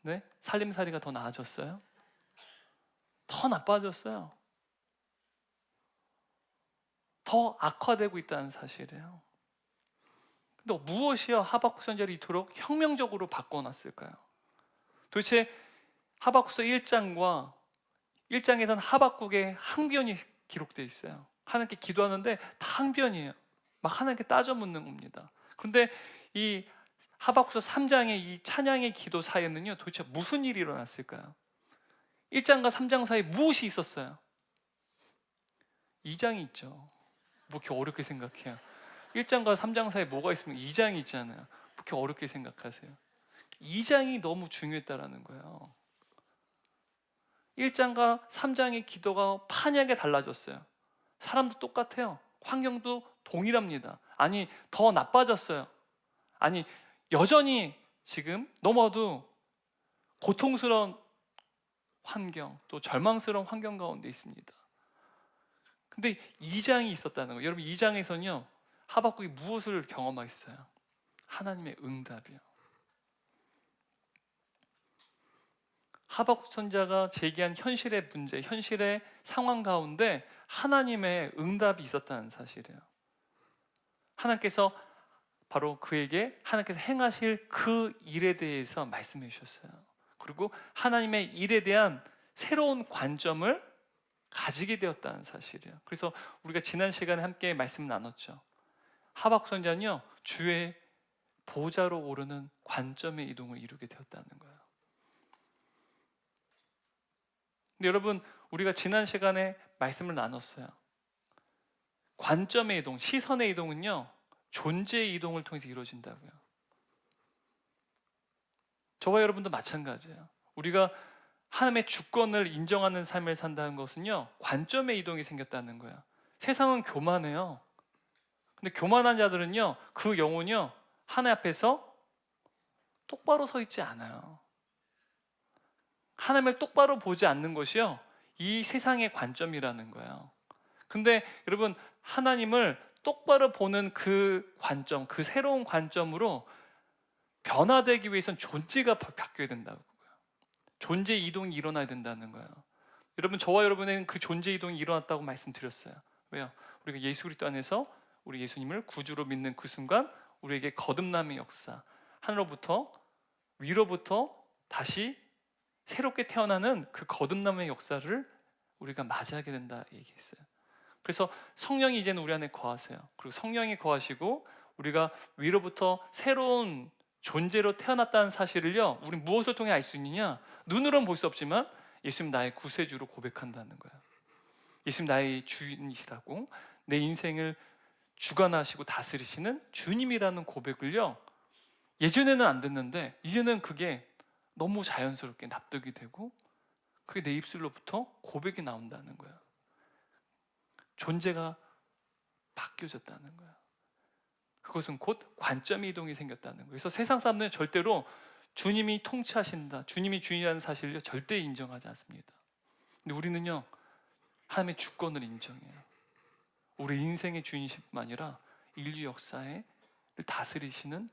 네? 살림살이가 더 나아졌어요? 더 나빠졌어요. 더 악화되고 있다는 사실이에요. 근데 무엇이야 하박국 선지자를 이토록 혁명적으로 바꿔놨을까요? 도대체 하박국서 1장과 1장에서는 하박국의 항변이 기록되어 있어요. 하나님께 기도하는데 다 항변이에요. 막 하나님께 따져 묻는 겁니다. 그런데 이 하박국서 3장의 이 찬양의 기도 사이에는요, 도대체 무슨 일이 일어났을까요? 1장과 3장 사이에 무엇이 있었어요? 2장이 있죠. 뭐 이렇게 어렵게 생각해요. 1장과 3장 사이에 뭐가 있으면 2장이 있잖아요. 뭐 이렇게 어렵게 생각하세요. 2장이 너무 중요했다라는 거예요. 1장과 3장의 기도가 판이하게 달라졌어요. 사람도 똑같아요. 환경도 동일합니다. 아니, 더 나빠졌어요. 아니, 여전히 지금 너무도 고통스러운 환경, 또 절망스러운 환경 가운데 있습니다. 근데 2장이 있었다는 거예요. 여러분, 2장에서는요, 하박국이 무엇을 경험했어요? 하나님의 응답이요. 하박국 선지자가 제기한 현실의 문제, 현실의 상황 가운데 하나님의 응답이 있었다는 사실이에요. 하나님께서 바로 그에게 하나님께서 행하실 그 일에 대해서 말씀해 주셨어요. 그리고 하나님의 일에 대한 새로운 관점을 가지게 되었다는 사실이에요. 그래서 우리가 지난 시간에 함께 말씀 나눴죠. 하박국 선지자는요, 주의 보좌로 오르는 관점의 이동을 이루게 되었다는 거예요. 근데 여러분, 우리가 지난 시간에 말씀을 나눴어요. 관점의 이동, 시선의 이동은요, 존재의 이동을 통해서 이루어진다고요. 저와 여러분도 마찬가지예요. 우리가 하나님의 주권을 인정하는 삶을 산다는 것은요, 관점의 이동이 생겼다는 거예요. 세상은 교만해요. 근데 교만한 자들은요, 그 영혼이요, 하나님 앞에서 똑바로 서 있지 않아요. 하나님을 똑바로 보지 않는 것이요, 이 세상의 관점이라는 거예요. 근데 여러분, 하나님을 똑바로 보는 그 관점, 그 새로운 관점으로 변화되기 위해서는 존재가 바뀌어야 된다고요. 존재 이동이 일어나야 된다는 거예요. 여러분, 저와 여러분에게는 그 존재 이동이 일어났다고 말씀드렸어요. 왜요? 우리가 예수 그리스도 안에서 우리 예수님을 구주로 믿는 그 순간 우리에게 거듭남의 역사, 하늘로부터 위로부터 다시 새롭게 태어나는 그 거듭남의 역사를 우리가 맞이하게 된다 얘기했어요. 그래서 성령이 이제는 우리 안에 거하세요. 그리고 성령이 거하시고 우리가 위로부터 새로운 존재로 태어났다는 사실을요, 우리 무엇을 통해 알 수 있느냐? 눈으로는 볼 수 없지만 예수님 나의 구세주로 고백한다는 거예요. 예수님 나의 주인이시라고, 내 인생을 주관하시고 다스리시는 주님이라는 고백을요, 예전에는 안 듣는데 이제는 그게 너무 자연스럽게 납득이 되고 그게 내 입술로부터 고백이 나온다는 거예요. 존재가 바뀌어졌다는 거예요. 그것은 곧 관점의 이동이 생겼다는 거예요. 그래서 세상 사람들은 절대로 주님이 통치하신다, 주님이 주인이라는 사실을 절대 인정하지 않습니다. 근데 우리는요, 하나님의 주권을 인정해요. 우리 인생의 주인이실 뿐만 아니라 인류 역사를 다스리시는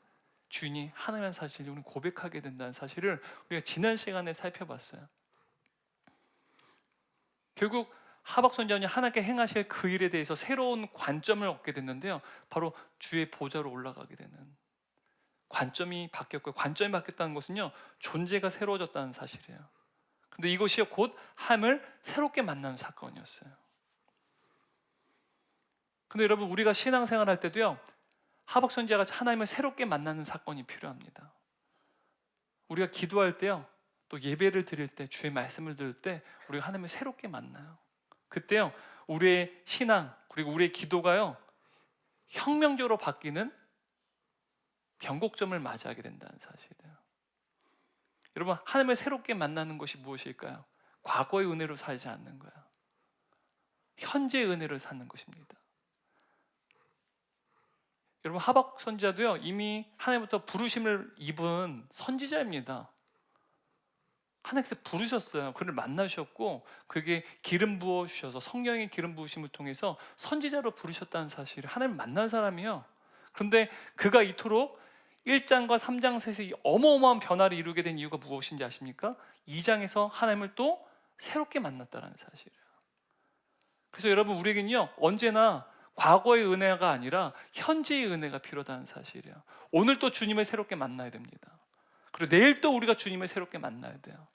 주인이 하나님의 사실을 우리는 고백하게 된다는 사실을 우리가 지난 시간에 살펴봤어요. 결국 하박국 선지자는 하나님께 행하실 그 일에 대해서 새로운 관점을 얻게 됐는데요, 바로 주의 보좌로 올라가게 되는 관점이 바뀌었고요. 관점이 바뀌었다는 것은요, 존재가 새로워졌다는 사실이에요. 근데 이것이 곧 하나님을 새롭게 만나는 사건이었어요. 근데 여러분, 우리가 신앙생활 할 때도요, 하박국 선지자가 하나님을 새롭게 만나는 사건이 필요합니다. 우리가 기도할 때요, 또 예배를 드릴 때, 주의 말씀을 들을 때 우리가 하나님을 새롭게 만나요. 그때요, 우리의 신앙 그리고 우리의 기도가요, 혁명적으로 바뀌는 변곡점을 맞이하게 된다는 사실이에요. 여러분, 하나님을 새롭게 만나는 것이 무엇일까요? 과거의 은혜로 살지 않는 거예요. 현재의 은혜를 사는 것입니다. 여러분, 하박국 선지자도요, 이미 하나님부터 부르심을 입은 선지자입니다. 하나님께서 부르셨어요. 그를 만나셨고 그에게 기름 부어 주셔서 성령의 기름 부으심을 통해서 선지자로 부르셨다는 사실을 하나님을 만난 사람이에요. 그런데 그가 이토록 1장과 3장 사이에서 어마어마한 변화를 이루게 된 이유가 무엇인지 아십니까? 2장에서 하나님을 또 새롭게 만났다는 사실이에요. 그래서 여러분, 우리에게는요, 언제나 과거의 은혜가 아니라 현재의 은혜가 필요하다는 사실이에요. 오늘 또 주님을 새롭게 만나야 됩니다. 그리고 내일 또 우리가 주님을 새롭게 만나야 돼요.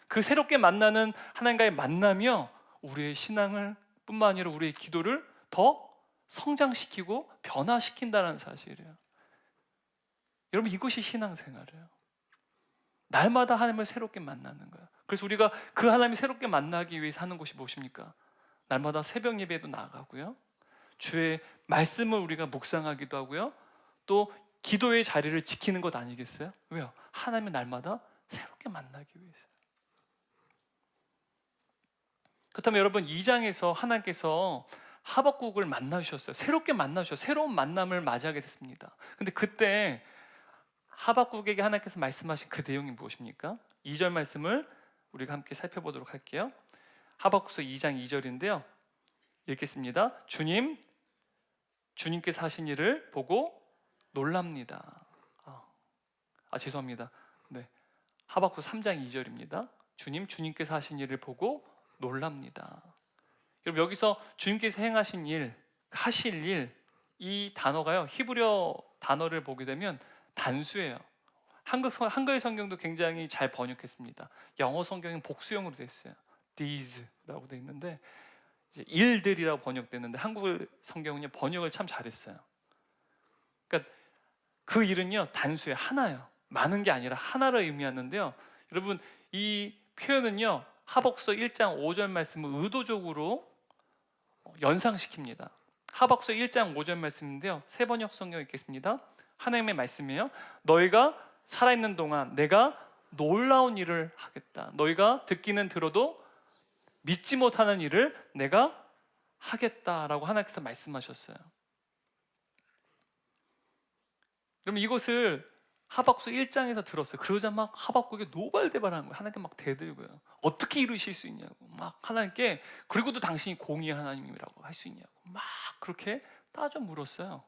그 새롭게 만나는 하나님과의 만남이요, 우리의 신앙을 뿐만 아니라 우리의 기도를 더 성장시키고 변화시킨다는 사실이에요. 여러분, 이것이 신앙생활이에요. 날마다 하나님을 새롭게 만나는 거예요. 그래서 우리가 그 하나님을 새롭게 만나기 위해서 하는 것이 무엇입니까? 날마다 새벽 예배도 나가고요, 주의 말씀을 우리가 묵상하기도 하고요, 또 기도의 자리를 지키는 것 아니겠어요? 왜요? 하나님을 날마다 새롭게 만나기 위해서. 그렇다면 여러분, 2장에서 하나님께서 하박국을 만나주셨어요. 새롭게 만나주셨어요. 새로운 만남을 맞이하게 됐습니다. 근데 그때 하박국에게 하나님께서 말씀하신 그 내용이 무엇입니까? 2절 말씀을 우리가 함께 살펴보도록 할게요. 하박국서 2장 2절인데요, 읽겠습니다. 주님께서 하신 일을 보고 놀랍니다. 죄송합니다. 네, 하박국 3장 2절입니다. 주님께서 하신 일을 보고 놀랍니다. 여러분, 여기서 주님께서 행하신 일, 하실 일, 이 단어가요, 히브리어 단어를 보게 되면 단수예요. 한글 성경도 굉장히 잘 번역했습니다. 영어 성경은 복수형으로 되어 있어요. these라고 되어 있는데 이제 일들이라고 번역됐는데 한국 성경은요, 번역을 참 잘했어요. 그러니까 그 일은요, 단수예요. 하나예요. 많은 게 아니라 하나를 의미하는데요. 여러분, 이 표현은요, 하박국서 1장 5절 말씀을 의도적으로 연상시킵니다. 하박국서 1장 5절 말씀인데요, 세 번역 성경 읽겠습니다. 하나님의 말씀이에요. 너희가 살아있는 동안 내가 놀라운 일을 하겠다. 너희가 듣기는 들어도 믿지 못하는 일을 내가 하겠다라고 하나님께서 말씀하셨어요. 그러면 이것을 하박국서 1장에서 들었어요. 그러자 막 하박국이 노발대발하는 거예요. 하나님께 막 대들고요. 어떻게 이루실 수 있냐고 막 하나님께, 그리고도 당신이 공의의 하나님이라고 할 수 있냐고 막 그렇게 따져 물었어요.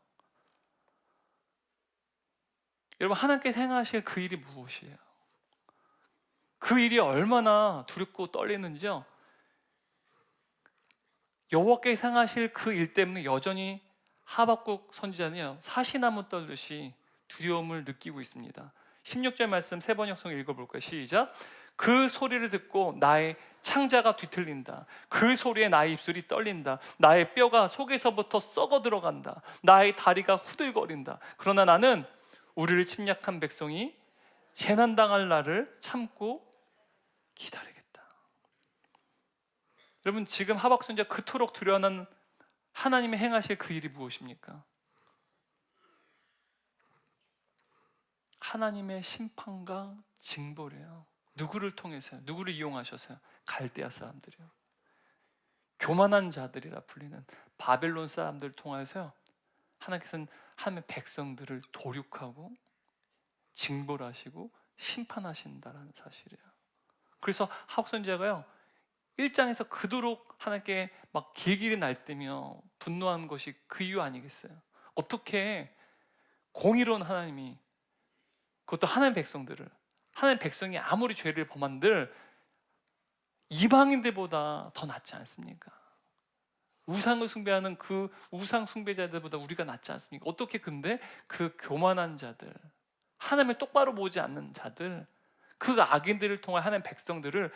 여러분, 하나님께서 행하실 그 일이 무엇이에요? 그 일이 얼마나 두렵고 떨리는지요, 여호와께서 행하실 그 일 때문에 여전히 하박국 선지자는요, 사시나무 떨듯이 두려움을 느끼고 있습니다. 16절 말씀 세 번역성 읽어볼까요? 시작. 그 소리를 듣고 나의 창자가 뒤틀린다. 그 소리에 나의 입술이 떨린다. 나의 뼈가 속에서부터 썩어 들어간다. 나의 다리가 후들거린다. 그러나 나는 우리를 침략한 백성이 재난당할 날을 참고 기다리겠다. 여러분, 지금 하박국 선지자가 그토록 두려워하는 하나님의 행하실 그 일이 무엇입니까? 하나님의 심판과 징벌이에요. 누구를 통해서요? 누구를 이용하셔서요? 갈대아 사람들이요. 교만한 자들이라 불리는 바벨론 사람들을 통해서요, 하나님께서는 하나님의 백성들을 도륙하고 징벌하시고 심판하신다는 사실이에요. 그래서 하박국 선지자가요, 1장에서 그토록 하나님께 막 길길이 날뛰며 분노한 것이 그 이유 아니겠어요? 어떻게 공의로운 하나님이, 그것도 하나님의 백성들을, 하나님의 백성이 아무리 죄를 범한들 이방인들보다 더 낫지 않습니까? 우상을 숭배하는 그 우상 숭배자들보다 우리가 낫지 않습니까? 어떻게 근데 그 교만한 자들, 하나님을 똑바로 보지 않는 자들, 그 악인들을 통해 하나님의 백성들을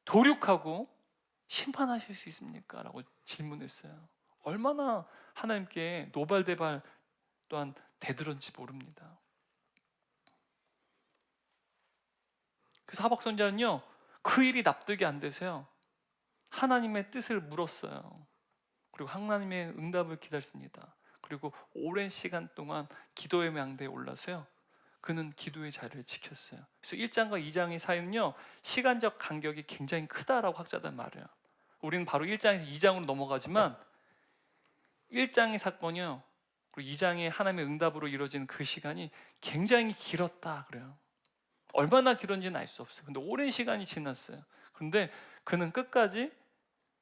도륙하고 심판하실 수 있습니까? 라고 질문했어요. 얼마나 하나님께 노발대발 또한 대들었는지 모릅니다. 그래서 하박국 선지자는요, 그 일이 납득이 안 돼서요, 하나님의 뜻을 물었어요. 그리고 하나님의 응답을 기다렸습니다. 그리고 오랜 시간 동안 기도의 망대에 올라서요, 그는 기도의 자리를 지켰어요. 그래서 1장과 2장의 사이는요, 시간적 간격이 굉장히 크다라고 학자들은 말해요. 우리는 바로 1장에서 2장으로 넘어가지만 1장의 사건이요, 그리고 2장의 하나님의 응답으로 이루어지는 그 시간이 굉장히 길었다 그래요. 얼마나 길었는지는 알 수 없어요. 근데 오랜 시간이 지났어요. 그런데 그는 끝까지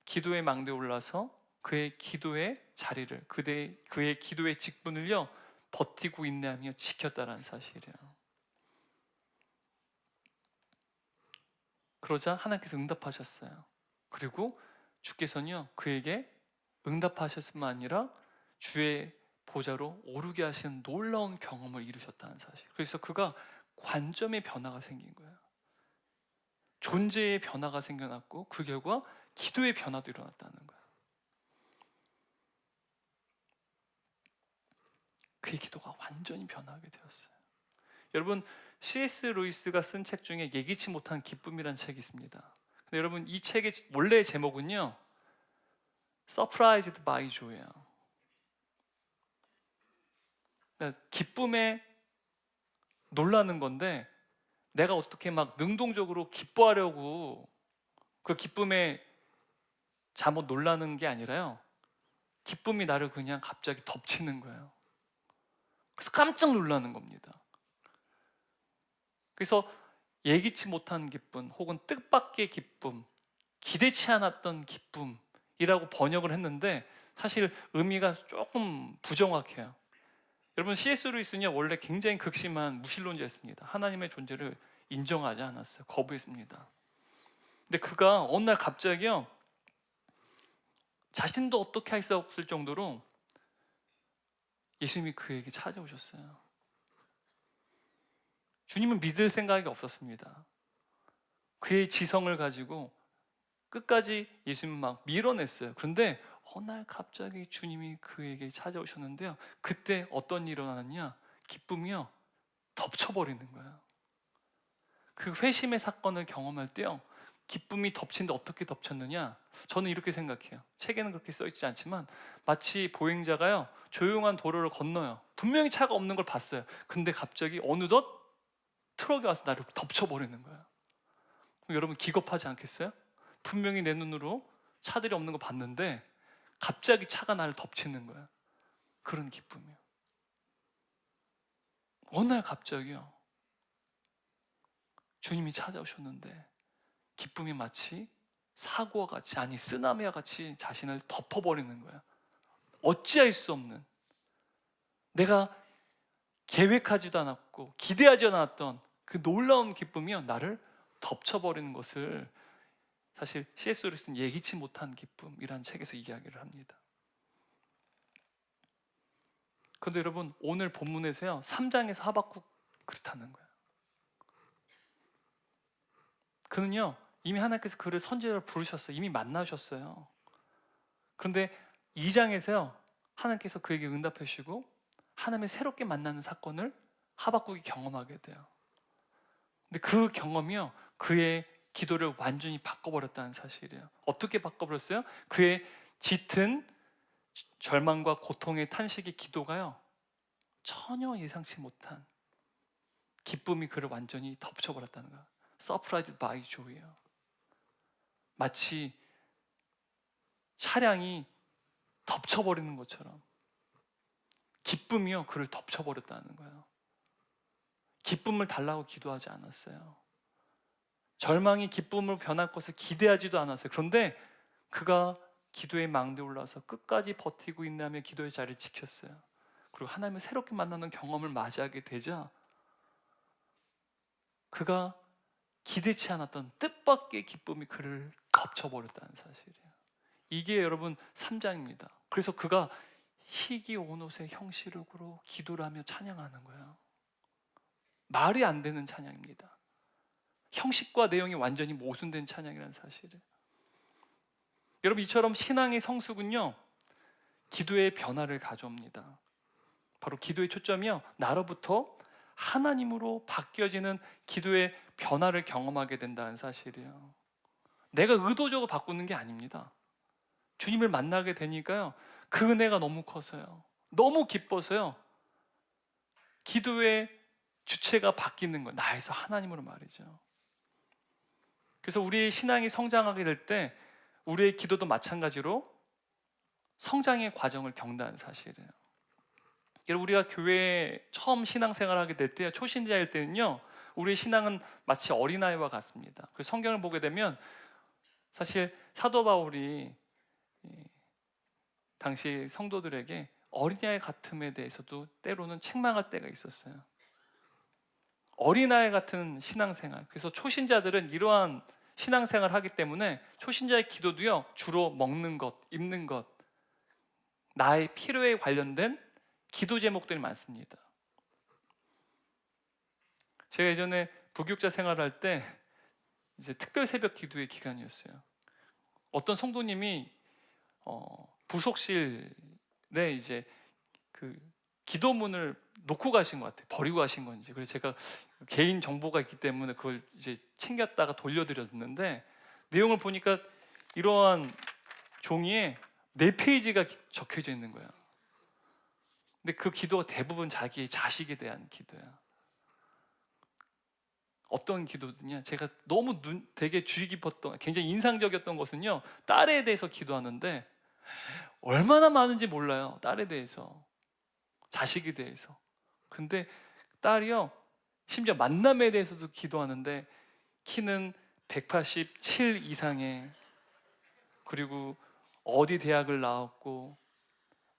기도의 망대에 올라서 그의 기도의 자리를, 그의 기도의 직분을요, 버티고 인내하며 지켰다라는 사실이에요. 그러자 하나님께서 응답하셨어요. 그리고 주께서는요, 그에게 응답하셨을 뿐만 아니라 주의 보좌로 오르게 하시는 놀라운 경험을 이루셨다는 사실. 그래서 그가 관점의 변화가 생긴 거예요. 존재의 변화가 생겨났고 그 결과 기도의 변화도 일어났다는 거예요. 그의 기도가 완전히 변하게 되었어요. 여러분, C.S. 루이스가 쓴 책 중에 예기치 못한 기쁨이라는 책이 있습니다. 근데 여러분, 이 책의 원래의 제목은요, Surprised by Joy예요. 그러니까 기쁨에 놀라는 건데 내가 어떻게 막 능동적으로 기뻐하려고 그 기쁨에 잘못 놀라는 게 아니라요, 기쁨이 나를 그냥 갑자기 덮치는 거예요. 그래서 깜짝 놀라는 겁니다. 그래서 예기치 못한 기쁨 혹은 뜻밖의 기쁨, 기대치 않았던 기쁨이라고 번역을 했는데 사실 의미가 조금 부정확해요. 여러분, C.S. 루이스는요 원래 굉장히 극심한 무신론자였습니다. 하나님의 존재를 인정하지 않았어요. 거부했습니다. 근데 그가 어느 날 갑자기요, 자신도 어떻게 할 수 없을 정도로 예수님이 그에게 찾아오셨어요. 주님은 믿을 생각이 없었습니다. 그의 지성을 가지고 끝까지 예수님은 막 밀어냈어요. 그런데 어느 날 갑자기 주님이 그에게 찾아오셨는데요, 그때 어떤 일이 일어나느냐, 기쁨이요 덮쳐버리는 거예요. 그 회심의 사건을 경험할 때요, 기쁨이 덮친데 어떻게 덮쳤느냐, 저는 이렇게 생각해요. 책에는 그렇게 써있지 않지만 마치 보행자가요 조용한 도로를 건너요. 분명히 차가 없는 걸 봤어요. 근데 갑자기 어느덧 트럭이 와서 나를 덮쳐버리는 거예요. 그럼 여러분 기겁하지 않겠어요? 분명히 내 눈으로 차들이 없는 거 봤는데 갑자기 차가 나를 덮치는 거예요. 그런 기쁨이요. 어느 날 갑자기요 주님이 찾아오셨는데 기쁨이 마치 사고와 같이, 아니 쓰나미와 같이 자신을 덮어버리는 거예요. 어찌할 수 없는, 내가 계획하지도 않았고 기대하지 않았던 그 놀라운 기쁨이요 나를 덮쳐버리는 것을 사실 C.S. 루이스는 예기치 못한 기쁨이라는 책에서 이야기를 합니다. 그런데 여러분, 오늘 본문에서요 3장에서 하박국 그렇다는 거예요. 그는요 이미 하나님께서 그를 선지자로 부르셨어요. 이미 만나셨어요. 그런데 2장에서요 하나님께서 그에게 응답해 주시고 하나님의 새롭게 만나는 사건을 하박국이 경험하게 돼요. 근데 그 경험이요 그의 기도를 완전히 바꿔버렸다는 사실이에요. 어떻게 바꿔버렸어요? 그의 짙은 절망과 고통의 탄식의 기도가요 전혀 예상치 못한 기쁨이 그를 완전히 덮쳐버렸다는 거예요. Surprised by joy예요. 마치 차량이 덮쳐버리는 것처럼 기쁨이요 그를 덮쳐버렸다는 거예요. 기쁨을 달라고 기도하지 않았어요. 절망이 기쁨으로 변할 것을 기대하지도 않았어요. 그런데 그가 기도의 망대에 올라서 끝까지 버티고 인내하며 기도의 자리를 지켰어요. 그리고 하나님을 새롭게 만나는 경험을 맞이하게 되자 그가 기대치 않았던 뜻밖의 기쁨이 그를 덮쳐버렸다는 사실이에요. 이게 여러분 3장입니다. 그래서 그가 희귀 온 옷의 형식으로 기도를 하며 찬양하는 거예요. 말이 안 되는 찬양입니다. 형식과 내용이 완전히 모순된 찬양이라는 사실이에요. 여러분, 이처럼 신앙의 성숙은요 기도의 변화를 가져옵니다. 바로 기도의 초점이요 나로부터 하나님으로 바뀌어지는 기도의 변화를 경험하게 된다는 사실이에요. 내가 의도적으로 바꾸는 게 아닙니다. 주님을 만나게 되니까요 그 은혜가 너무 커서요, 너무 기뻐서요, 기도의 주체가 바뀌는 거예요. 나에서 하나님으로 말이죠. 그래서 우리의 신앙이 성장하게 될 때 우리의 기도도 마찬가지로 성장의 과정을 겪는다는 사실이에요. 여러분, 우리가 교회에 처음 신앙생활하게 될 때, 초신자일 때는요 우리의 신앙은 마치 어린아이와 같습니다. 그 성경을 보게 되면 사실 사도 바울이 당시 성도들에게 어린아이 같음에 대해서도 때로는 책망할 때가 있었어요. 어린아이 같은 신앙생활. 그래서 초신자들은 이러한 신앙생활을 하기 때문에 초신자의 기도도요 주로 먹는 것, 입는 것, 나의 필요에 관련된 기도 제목들이 많습니다. 제가 예전에 부교육자 생활할 때 이제 특별 새벽 기도의 기간이었어요. 어떤 성도님이 부속실에 이제 그 기도문을 놓고 가신 것 같아요. 버리고 가신 건지. 그래서 제가 개인 정보가 있기 때문에 그걸 이제 챙겼다가 돌려드렸는데, 내용을 보니까 이러한 종이에 4페이지가 적혀져 있는 거예요. 근데 그 기도가 대부분 자기의 자식에 대한 기도야. 어떤 기도냐, 제가 너무 되게 주의 깊었던, 굉장히 인상적이었던 것은요, 딸에 대해서 기도하는데 얼마나 많은지 몰라요. 딸에 대해서, 자식에 대해서. 근데 딸이요, 심지어 만남에 대해서도 기도하는데 키는 187 이상에, 그리고 어디 대학을 나왔고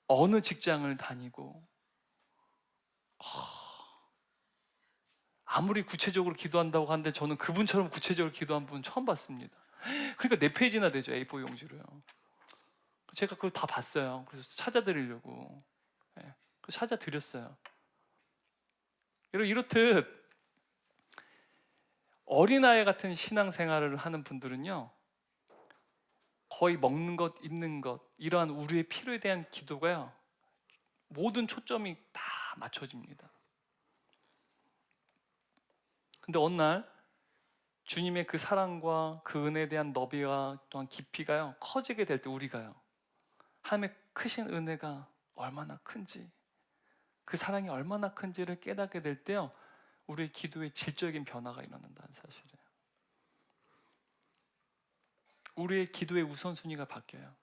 어느 직장을 다니고, 아무리 구체적으로 기도한다고 하는데 저는 그분처럼 구체적으로 기도한 분 처음 봤습니다. 그러니까 4페이지나 되죠, A4 용지로요. 제가 그걸 다 봤어요. 그래서 찾아드리려고 찾아드렸어요. 이렇듯 어린아이 같은 신앙생활을 하는 분들은요, 거의 먹는 것, 입는 것, 이러한 우리의 필요에 대한 기도가요, 모든 초점이 다 맞춰집니다. 근데 어느 날 주님의 그 사랑과 그 은혜에 대한 너비와 또한 깊이가요, 커지게 될 때 우리가요, 하나님의 크신 은혜가 얼마나 큰지, 그 사랑이 얼마나 큰지를 깨닫게 될 때요, 우리의 기도에 질적인 변화가 일어난다는 사실이에요. 우리의 기도의 우선순위가 바뀌어요.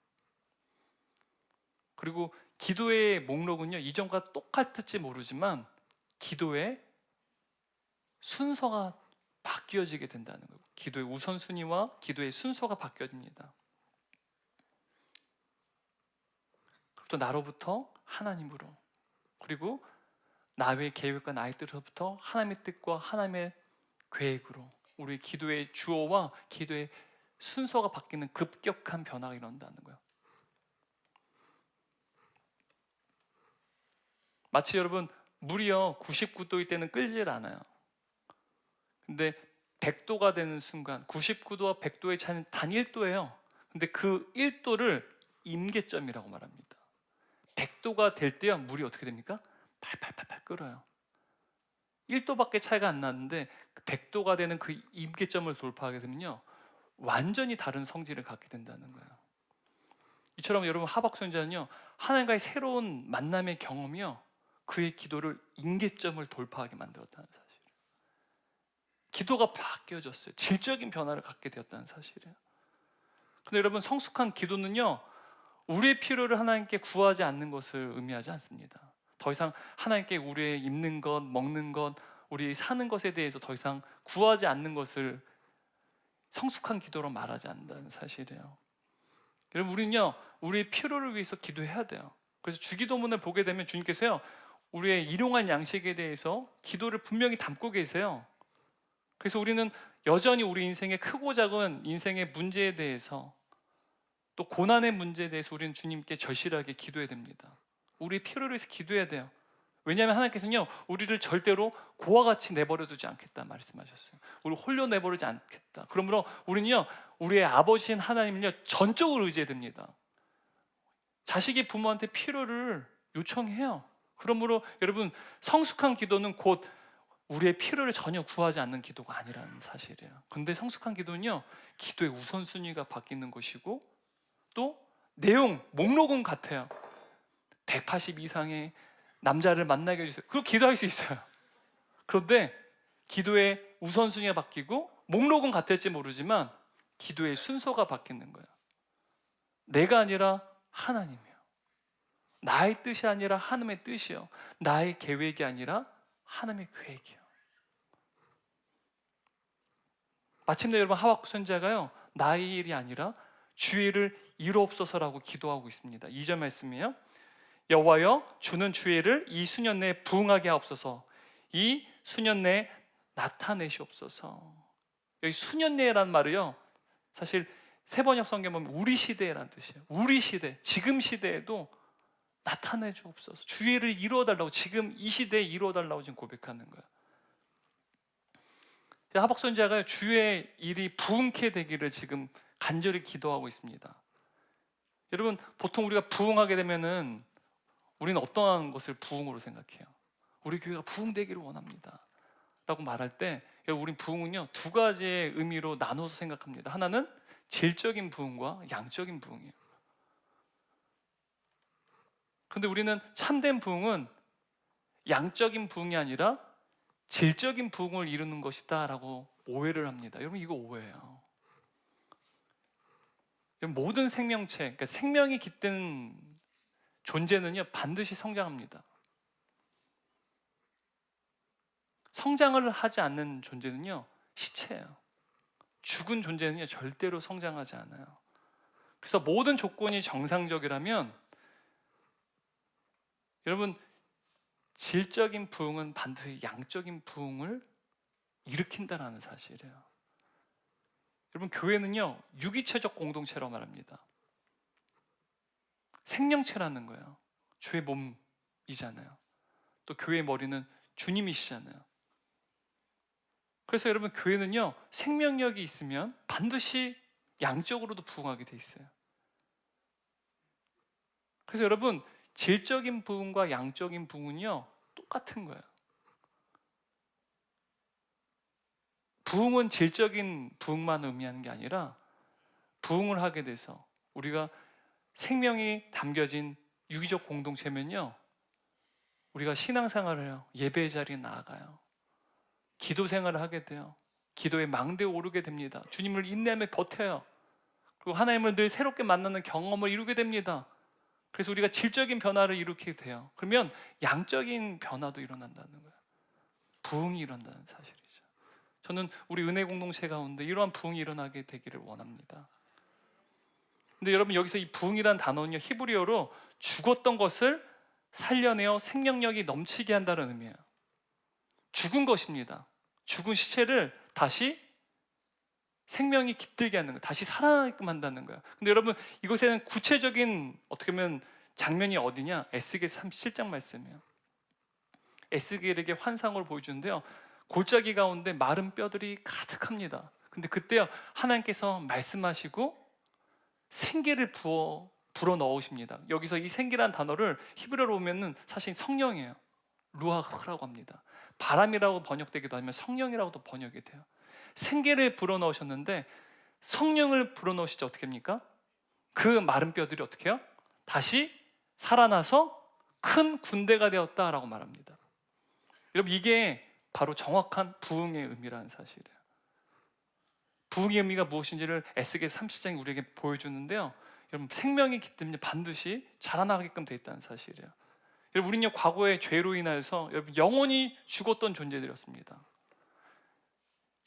그리고 기도의 목록은요, 이전과 똑같을지 모르지만 기도의 순서가 바뀌어지게 된다는 거예요. 기도의 우선순위와 기도의 순서가 바뀌어집니다. 또 나로부터 하나님으로, 그리고 나의 계획과 나의 뜻으로부터 하나님의 뜻과 하나님의 계획으로, 우리 기도의 주어와 기도의 순서가 바뀌는 급격한 변화가 일어난다는 거예요. 마치 여러분, 물이요 99도일 때는 끓질 않아요. 근데 100도가 되는 순간, 99도와 100도의 차이는 단 1도예요. 근데 그 1도를 임계점이라고 말합니다. 100도가 될 때야 물이 어떻게 됩니까? 팔팔팔팔 끓어요. 1도밖에 차이가 안 나는데 100도가 되는 그 임계점을 돌파하게 되면요, 완전히 다른 성질을 갖게 된다는 거예요. 이처럼 여러분, 하박국 선지자는요, 하나님과의 새로운 만남의 경험이요, 그의 기도를 임계점을 돌파하게 만들었다는 사실. 기도가 바뀌어졌어요. 질적인 변화를 갖게 되었다는 사실이에요. 근데 여러분, 성숙한 기도는요, 우리의 필요를 하나님께 구하지 않는 것을 의미하지 않습니다. 더 이상 하나님께 우리의 입는 것, 먹는 것, 우리 사는 것에 대해서 더 이상 구하지 않는 것을 성숙한 기도로 말하지 않는다는 사실이에요. 여러분, 우리는요, 우리의 필요를 위해서 기도해야 돼요. 그래서 주기도문을 보게 되면 주님께서요, 우리의 일용할 양식에 대해서 기도를 분명히 담고 계세요. 그래서 우리는 여전히 우리 인생의 크고 작은 인생의 문제에 대해서, 또 고난의 문제에 대해서 우리는 주님께 절실하게 기도해야 됩니다. 우리의 필요를 위해서 기도해야 돼요. 왜냐하면 하나님께서는요, 우리를 절대로 고와 같이 내버려 두지 않겠다 말씀하셨어요. 우리 홀로 내버리지 않겠다. 그러므로 우리는요, 우리의 아버지인 하나님을요, 전적으로 의지해야 됩니다. 자식이 부모한테 필요를 요청해요. 그러므로 여러분, 성숙한 기도는 곧 우리의 필요를 전혀 구하지 않는 기도가 아니라는 사실이에요. 근데 성숙한 기도는요, 기도의 우선순위가 바뀌는 것이고, 또 내용, 목록은 같아요. 180 이상의 남자를 만나게 해주세요. 그리고 기도할 수 있어요. 그런데 기도의 우선순위가 바뀌고 목록은 같을지 모르지만 기도의 순서가 바뀌는 거예요. 내가 아니라 하나님이요, 나의 뜻이 아니라 하나님의 뜻이요, 나의 계획이 아니라 하나님의 계획이요. 마침내 여러분, 하박국 선지자가요, 나의 일이 아니라 주의 일을 이루옵소서라고 기도하고 있습니다. 2절 말씀이에요. 여호와여, 주는 주의 일을 이 수년 내에 부응하게 하옵소서. 이 수년 내에 나타내시옵소서. 여기 수년 내라는 말을요, 사실 세번역 성경 보면 우리 시대라는 뜻이에요. 우리 시대, 지금 시대에도 나타내 주옵소서. 주의 일을 이루어 달라고, 지금 이 시대에 이루어 달라고 지금 고백하는 거예요. 하박국 선지자가 주의 일이 부흥케 되기를 지금 간절히 기도하고 있습니다. 여러분, 보통 우리가 부흥하게 되면은 우리는 어떠한 것을 부흥으로 생각해요? 우리 교회가 부흥되기를 원합니다 라고 말할 때, 우린 부흥은요 두 가지의 의미로 나눠서 생각합니다. 하나는 질적인 부흥과 양적인 부흥이에요. 근데 우리는 참된 부흥은 양적인 부흥이 아니라 질적인 부흥을 이루는 것이다 라고 오해를 합니다. 여러분, 이거 오해예요. 모든 생명체, 그러니까 생명이 깃든 존재는요 반드시 성장합니다. 성장을 하지 않는 존재는요 시체예요. 죽은 존재는요 절대로 성장하지 않아요. 그래서 모든 조건이 정상적이라면 여러분, 질적인 부흥은 반드시 양적인 부흥을 일으킨다라는 사실이에요. 여러분, 교회는요 유기체적 공동체라고 말합니다. 생명체라는 거예요. 주의 몸이잖아요. 또 교회의 머리는 주님이시잖아요. 그래서 여러분, 교회는요 생명력이 있으면 반드시 양적으로도 부흥하게 돼 있어요. 그래서 여러분, 질적인 부흥과 양적인 부흥은요 똑같은 거예요. 부흥은 질적인 부흥만 의미하는 게 아니라, 부흥을 하게 돼서 우리가 생명이 담겨진 유기적 공동체면요 우리가 신앙생활을 해요. 예배의 자리에 나아가요. 기도 생활을 하게 돼요. 기도의 망대에 오르게 됩니다. 주님을 인내하며 버텨요. 그리고 하나님을 늘 새롭게 만나는 경험을 이루게 됩니다. 그래서 우리가 질적인 변화를 일으키게 돼요. 그러면 양적인 변화도 일어난다는 거예요. 부흥이 일어난다는 사실이죠. 저는 우리 은혜 공동체 가운데 이러한 부흥이 일어나게 되기를 원합니다. 근데 여러분, 여기서 이 부흥이란 단어는요 히브리어로 죽었던 것을 살려내어 생명력이 넘치게 한다는 의미예요. 죽은 것입니다. 죽은 시체를 다시 생명이 깃들게 하는 거예요. 다시 살아나게끔 한다는 거예요. 근데 여러분, 이것에는 구체적인 어떻게 보면 장면이 어디냐? 에스겔 37장 말씀이에요. 에스겔에게 환상을 보여주는데요, 골짜기 가운데 마른 뼈들이 가득합니다. 근데 그때요 하나님께서 말씀하시고 생기를 불어 넣으십니다. 여기서 이 생기라는 단어를 히브리어로 보면은 사실 성령이에요. 루아흐라고 합니다. 바람이라고 번역되기도 하면 성령이라고도 번역이 돼요. 생기를 불어 넣으셨는데, 성령을 불어 넣으시죠. 어떻게 합니까? 그 마른 뼈들이 어떻게 해요? 다시 살아나서 큰 군대가 되었다라고 말합니다. 여러분, 이게 바로 정확한 부흥의 의미라는 사실이에요. 부흥의 의미가 무엇인지를 에스겔 37장이 우리에게 보여주는데요, 여러분, 생명이 깃들면 반드시 자라나게끔 되어 있다는 사실이에요. 여러분, 우리는요 과거의 죄로 인하여서 여러분 영원히 죽었던 존재들이었습니다.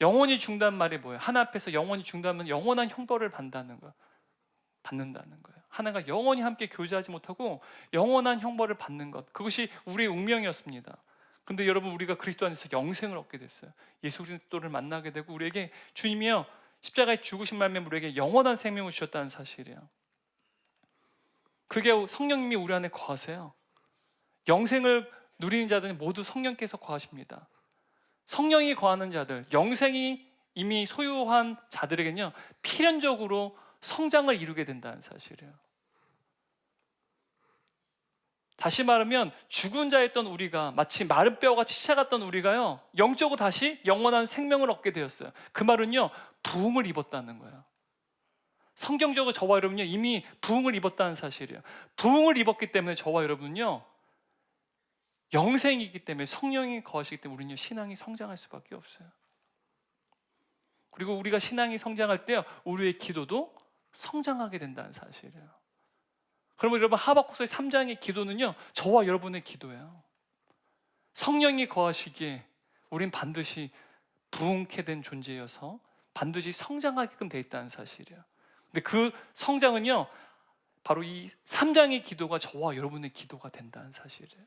영원히 죽는다는 말이 뭐예요? 하나 앞에서 영원히 죽는다면 영원한 형벌을 받는다는 거예요. 하나가 영원히 함께 교제하지 못하고 영원한 형벌을 받는 것, 그것이 우리의 운명이었습니다. 근데 여러분, 우리가 그리스도 안에서 영생을 얻게 됐어요. 예수 그리스도를 만나게 되고, 우리에게 주님이요 십자가에 죽으신 말미에 우리에게 영원한 생명을 주셨다는 사실이에요. 그게 성령님이 우리 안에 거하세요. 영생을 누리는 자들은 모두 성령께서 거하십니다. 성령이 거하는 자들, 영생이 이미 소유한 자들에게는요 필연적으로 성장을 이루게 된다는 사실이에요. 다시 말하면 죽은 자였던 우리가, 마치 마른 뼈가 치차 같던 우리가요 영적으로 다시 영원한 생명을 얻게 되었어요. 그 말은요 부흥을 입었다는 거예요. 성경적으로 저와 여러분은요 이미 부흥을 입었다는 사실이에요. 부흥을 입었기 때문에 저와 여러분은요 영생이기 때문에, 성령이 거하시기 때문에 우리는 신앙이 성장할 수밖에 없어요. 그리고 우리가 신앙이 성장할 때요 우리의 기도도 성장하게 된다는 사실이에요. 그러면 여러분, 하박국서의 3장의 기도는요 저와 여러분의 기도예요. 성령이 거하시기에 우린 반드시 부흥케 된 존재여서 반드시 성장하게끔 돼 있다는 사실이에요. 근데 그 성장은요 바로 이 3장의 기도가 저와 여러분의 기도가 된다는 사실이에요.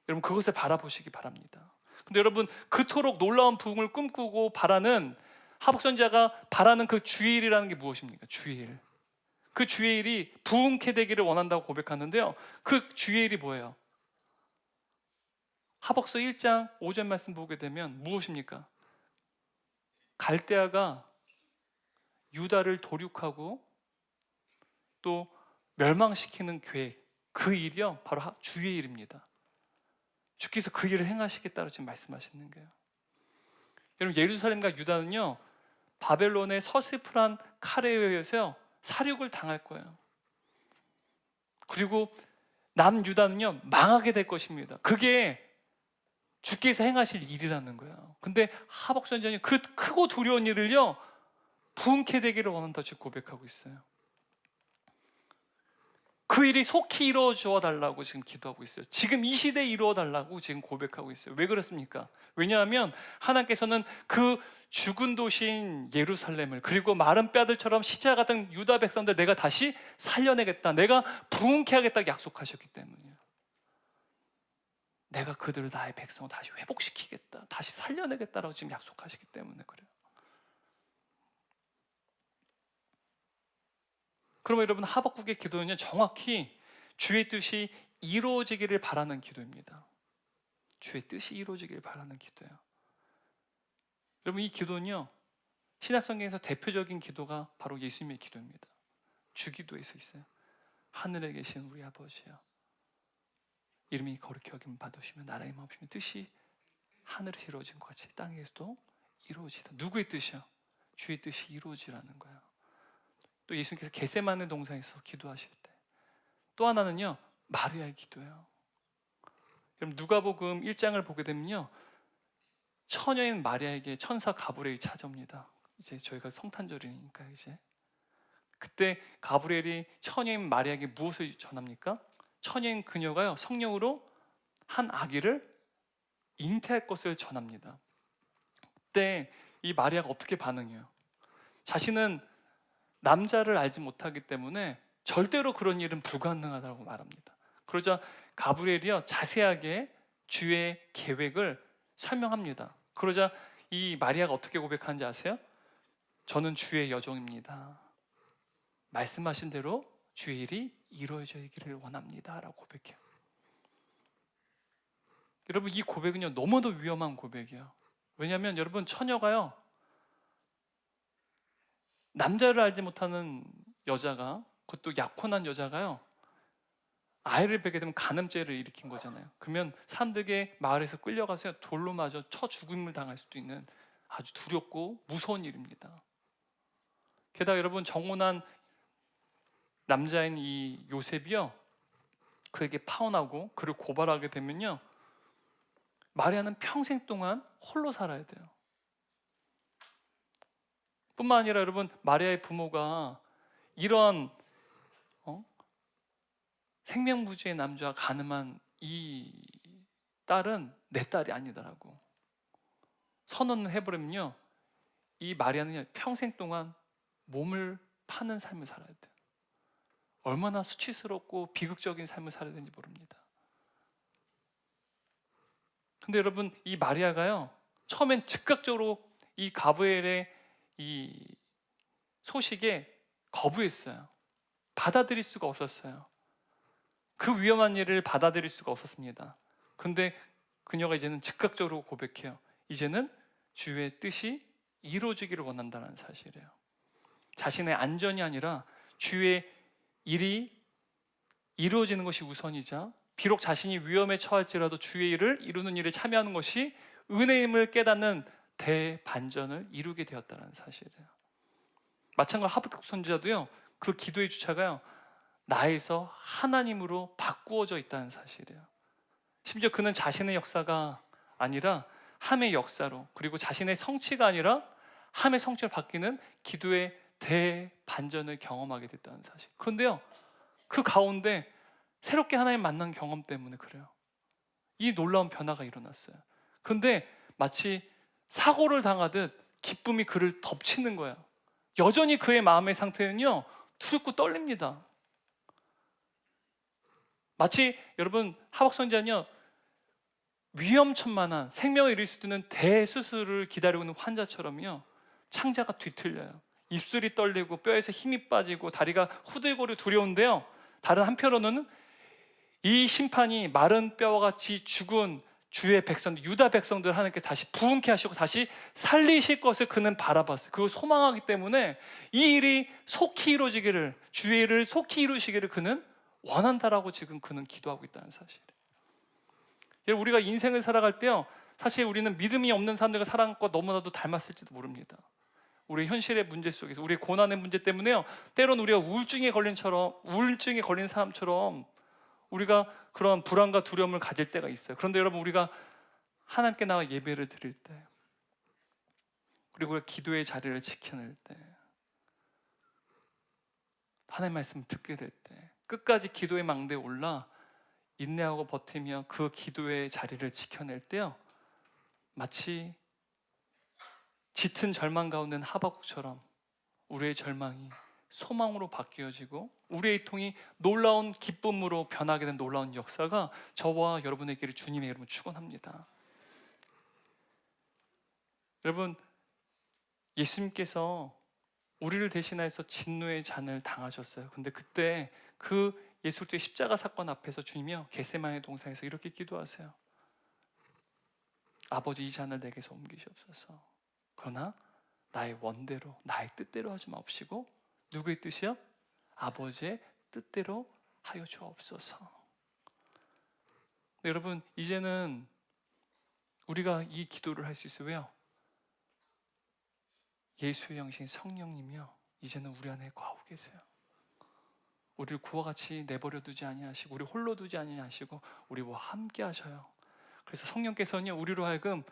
여러분, 그것을 바라보시기 바랍니다. 근데 여러분, 그토록 놀라운 부흥을 꿈꾸고 바라는 하박국 선지자가 바라는 그 주일이라는 게 무엇입니까? 주일. 그 주의 일이 부흥케 되기를 원한다고 고백하는데요. 그 주의 일이 뭐예요? 하박서 1장 5절 말씀 보게 되면 무엇입니까? 갈대아가 유다를 도륙하고 또 멸망시키는 계획, 그 일이요 바로 주의 일입니다. 주께서 그 일을 행하시겠다고 지금 말씀하시는 거예요. 여러분, 예루살렘과 유다는요 바벨론의 서슬프한 칼에 의해서 사륙을 당할 거예요. 그리고 남유다는요 망하게 될 것입니다. 그게 주께서 행하실 일이라는 거예요. 근데 하박국 선지자는 그 크고 두려운 일을요 부흥케 되기를 원한다 지금 고백하고 있어요. 그 일이 속히 이루어져 달라고 지금 기도하고 있어요. 지금 이 시대에 이루어 달라고 지금 고백하고 있어요. 왜 그렇습니까? 왜냐하면 하나님께서는 그 죽은 도시인 예루살렘을, 그리고 마른 뼈들처럼 시자 같은 유다 백성들 내가 다시 살려내겠다, 내가 부흥케 하겠다고 약속하셨기 때문이에요. 내가 그들을 나의 백성을 다시 회복시키겠다, 다시 살려내겠다라고 지금 약속하시기 때문에 그래요. 그러면 여러분, 하박국의 기도는요 정확히 주의 뜻이 이루어지기를 바라는 기도입니다. 주의 뜻이 이루어지기를 바라는 기도예요. 여러분, 이 기도는요 신약성경에서 대표적인 기도가 바로 예수님의 기도입니다. 주기도에서 있어요. 하늘에 계신 우리 아버지여, 이름이 거룩히 여김을 받으시며 나라의 마음이시며 뜻이 하늘에서 이루어진 것 같이 땅에서도 이루어지다. 누구의 뜻이요? 주의 뜻이 이루어지라는 거예요. 또 예수님께서 겟세마네 동산에서 기도하실 때 또 하나는요 마리아의 기도예요. 그럼 누가복음 1장을 보게 되면요 처녀인 마리아에게 천사 가브리엘이 찾아옵니다. 이제 저희가 성탄절이니까 이제 그때 가브리엘이 처녀인 마리아에게 무엇을 전합니까? 처녀인 그녀가요 성령으로 한 아기를 잉태할 것을 전합니다. 그때 이 마리아가 어떻게 반응해요? 자신은 남자를 알지 못하기 때문에 절대로 그런 일은 불가능하다고 말합니다. 그러자 가브리엘이요 자세하게 주의 계획을 설명합니다. 그러자 이 마리아가 어떻게 고백하는지 아세요? 저는 주의 여종입니다. 말씀하신 대로 주의 일이 이루어지기를 원합니다 라고 고백해요. 여러분, 이 고백은요 너무도 위험한 고백이에요. 왜냐하면 여러분, 처녀가요 남자를 알지 못하는 여자가, 그것도 약혼한 여자가요 아이를 뵙게 되면 간음죄를 일으킨 거잖아요. 그러면 사람들에게 마을에서 끌려가서 돌로 맞아 쳐 죽음을 당할 수도 있는 아주 두렵고 무서운 일입니다. 게다가 여러분, 정혼한 남자인 이 요셉이요 그에게 파혼하고 그를 고발하게 되면요 마리아는 평생 동안 홀로 살아야 돼요. 뿐만 아니라 여러분, 마리아의 부모가 이런 생명부주의 남자와 가늠한 이 딸은 내 딸이 아니다라고 선언을 해버리면요 이 마리아는 평생 동안 몸을 파는 삶을 살아야 돼요. 얼마나 수치스럽고 비극적인 삶을 살아야 되는지 모릅니다. 근데 여러분, 이 마리아가요 처음엔 즉각적으로 이 가브리엘의 이 소식에 거부했어요. 받아들일 수가 없었어요. 그 위험한 일을 받아들일 수가 없었습니다. 근데 그녀가 이제는 즉각적으로 고백해요. 이제는 주의 뜻이 이루어지기를 원한다는 사실이에요. 자신의 안전이 아니라 주의 일이 이루어지는 것이 우선이자, 비록 자신이 위험에 처할지라도 주의 일을 이루는 일에 참여하는 것이 은혜임을 깨닫는 대반전을 이루게 되었다는 사실이에요. 마찬가지로 하박국 선지자도요 그 기도의 주체가요 나에서 하나님으로 바꾸어져 있다는 사실이에요. 심지어 그는 자신의 역사가 아니라 함의 역사로, 그리고 자신의 성취가 아니라 함의 성취로 바뀌는 기도의 대반전을 경험하게 됐다는 사실. 그런데요 그 가운데 새롭게 하나님 만난 경험 때문에 그래요. 이 놀라운 변화가 일어났어요. 그런데 마치 사고를 당하듯 기쁨이 그를 덮치는 거예요. 여전히 그의 마음의 상태는요 두렵고 떨립니다. 마치 여러분, 하박국 선지자는요 위험천만한 생명을 잃을 수 있는 대수술을 기다리고 있는 환자처럼요 창자가 뒤틀려요. 입술이 떨리고 뼈에서 힘이 빠지고 다리가 후들거리고 두려운데요, 다른 한편으로는 이 심판이 마른 뼈와 같이 죽은 주의 백성들, 유다 백성들 하나님께 다시 부흥케 하시고 다시 살리실 것을 그는 바라봤어요. 그걸 소망하기 때문에 이 일이 속히 이루어지기를, 주의 일을 속히 이루시기를 그는 원한다라고 지금 그는 기도하고 있다는 사실이에요. 여러분, 우리가 인생을 살아갈 때요, 사실 우리는 믿음이 없는 사람들과 살아간 것 너무나도 닮았을지도 모릅니다. 우리의 현실의 문제 속에서, 우리의 고난의 문제 때문에요, 때로는 우리가 우울증에 걸린 사람처럼 우리가 그런 불안과 두려움을 가질 때가 있어요. 그런데 여러분, 우리가 하나님께 나와 예배를 드릴 때, 그리고 우리가 기도의 자리를 지켜낼 때, 하나님의 말씀을 듣게 될 때, 끝까지 기도의 망대에 올라 인내하고 버티며 그 기도의 자리를 지켜낼 때요, 마치 짙은 절망 가운데 있는 하박국처럼 우리의 절망이 소망으로 바뀌어지고 우리의 통이 놀라운 기쁨으로 변하게 된 놀라운 역사가 저와 여러분에게를 주님의 이름으로 축원합니다. 여러분, 예수님께서 우리를 대신해서 진노의 잔을 당하셨어요. 근데 그때 그 예수 그리스도의 십자가 사건 앞에서 주님이요, 겟세마네 동산에서 이렇게 기도하세요. 아버지, 이 잔을 내게서 옮기시옵소서. 그러나 나의 원대로, 나의 뜻대로 하지 마옵시고 누구의 뜻이요? 아버지의 뜻대로 하여 주옵소서. 네, 여러분, 이제는 우리가 이 기도를 할 수 있어요. 왜요? 예수의 영신 성령님이요, 이제는 우리 안에 거하고 계세요. 우리를 구와 같이 내버려 두지 아니하시고 우리 홀로 두지 아니하시고 우리와 함께 하셔요. 그래서 성령께서는요, 우리로 하여금,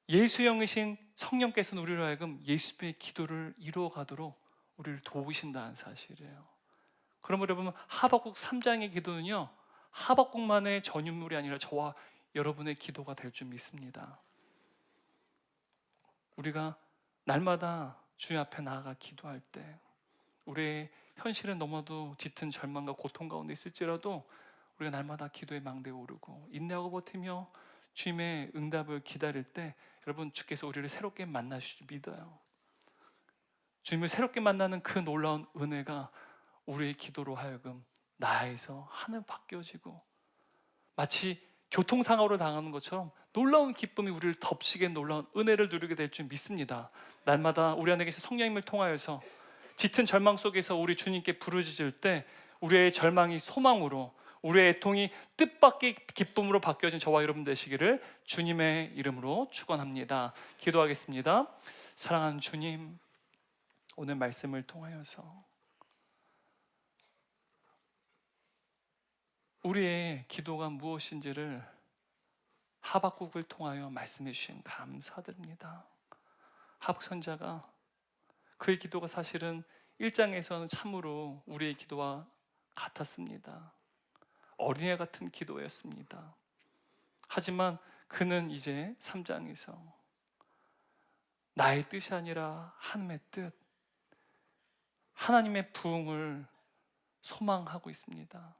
예수의 영이신 성령께서는 우리로 하여금 예수의 기도를 이루어가도록 우리를 도우신다는 사실이에요. 그러면 여러분, 하박국 3장의 기도는요, 하박국만의 전유물이 아니라 저와 여러분의 기도가 될 줄 믿습니다. 우리가 날마다 주의 앞에 나아가 기도할 때, 우리의 현실은 너무나도 짙은 절망과 고통 가운데 있을지라도 우리가 날마다 기도의 망대에 오르고 인내하고 버티며 주님의 응답을 기다릴 때, 여러분, 주께서 우리를 새롭게 만나실 줄 믿어요. 주님을 새롭게 만나는 그 놀라운 은혜가 우리의 기도로 하여금 나에서 하늘 바뀌어지고 마치 교통사고를 당하는 것처럼 놀라운 기쁨이 우리를 덮치게 놀라운 은혜를 누리게 될 줄 믿습니다. 날마다 우리 안에 계신 성령님을 통하여서 짙은 절망 속에서 우리 주님께 부르짖을 때 우리의 절망이 소망으로, 우리의 애통이 뜻밖의 기쁨으로 바뀌어진 저와 여러분 되시기를 주님의 이름으로 축원합니다. 기도하겠습니다. 사랑하는 주님, 오늘 말씀을 통하여서 우리의 기도가 무엇인지를 하박국을 통하여 말씀해 주신 감사드립니다. 하박국 선지자가 그의 기도가 사실은 1장에서는 참으로 우리의 기도와 같았습니다. 어린애 같은 기도였습니다. 하지만 그는 이제 3장에서 나의 뜻이 아니라 하나님의 뜻, 하나님의 부흥을 소망하고 있습니다.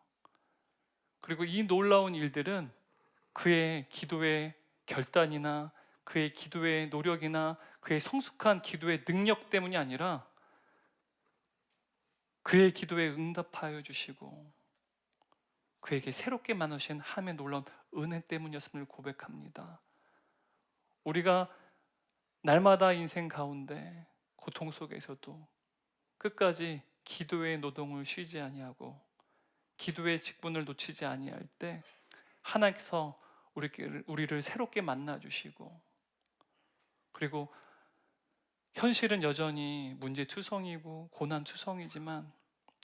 그리고 이 놀라운 일들은 그의 기도의 결단이나 그의 기도의 노력이나 그의 성숙한 기도의 능력 때문이 아니라 그의 기도에 응답하여 주시고 그에게 새롭게 만나신 하나님의 놀라운 은혜 때문이었음을 고백합니다. 우리가 날마다 인생 가운데 고통 속에서도 끝까지 기도의 노동을 쉬지 아니하고 기도의 직분을 놓치지 아니할 때 하나님께서 우리를 새롭게 만나 주시고, 그리고 현실은 여전히 문제투성이고 고난투성이지만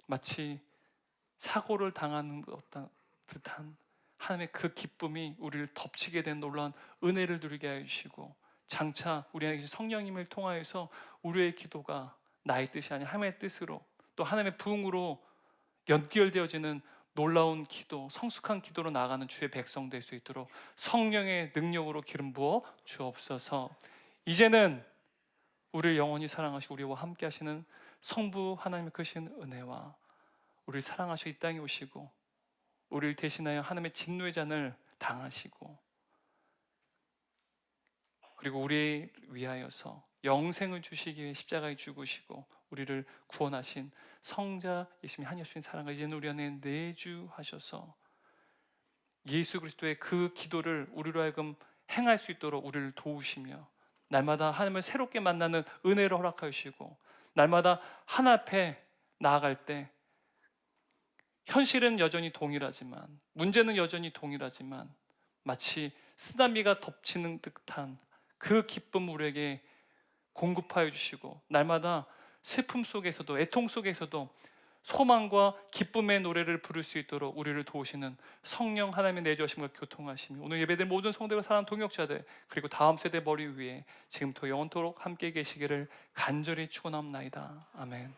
마치 사고를 당하는 듯한 하나님의 그 기쁨이 우리를 덮치게 된 놀라운 은혜를 누리게 해주시고, 장차 우리 안에 계신 성령님을 통하여서 우리의 기도가 나의 뜻이 아닌 하나님의 뜻으로, 또 하나님의 부흥으로 연결되어지는 놀라운 기도, 성숙한 기도로 나아가는 주의 백성 될 수 있도록 성령의 능력으로 기름 부어 주옵소서. 이제는 우리를 영원히 사랑하시고 우리와 함께 하시는 성부 하나님의 크신 은혜와 우리를 사랑하시고 이 땅에 오시고 우리를 대신하여 하나님의 진노의 잔을 당하시고 그리고 우리 위하여서 영생을 주시기 위해 십자가에 죽으시고 우리를 구원하신 성자이시며 하나님 사랑을 이제는 우리 안에 내주하셔서 예수 그리스도의 그 기도를 우리로 하여금 행할 수 있도록 우리를 도우시며 날마다 하나님을 새롭게 만나는 은혜를 허락하시고 날마다 하나 앞에 나아갈 때 현실은 여전히 동일하지만 문제는 여전히 동일하지만 마치 쓰나미가 덮치는 듯한 그 기쁨 우리에게 공급하여 주시고 날마다 슬픔 속에서도 애통 속에서도 소망과 기쁨의 노래를 부를 수 있도록 우리를 도우시는 성령 하나님의 내주하심과 교통하시며 오늘 예배된 모든 성도와 사랑 동역자들 그리고 다음 세대 머리 위에 지금부터 영원토록 함께 계시기를 간절히 축원합나이다. 아멘.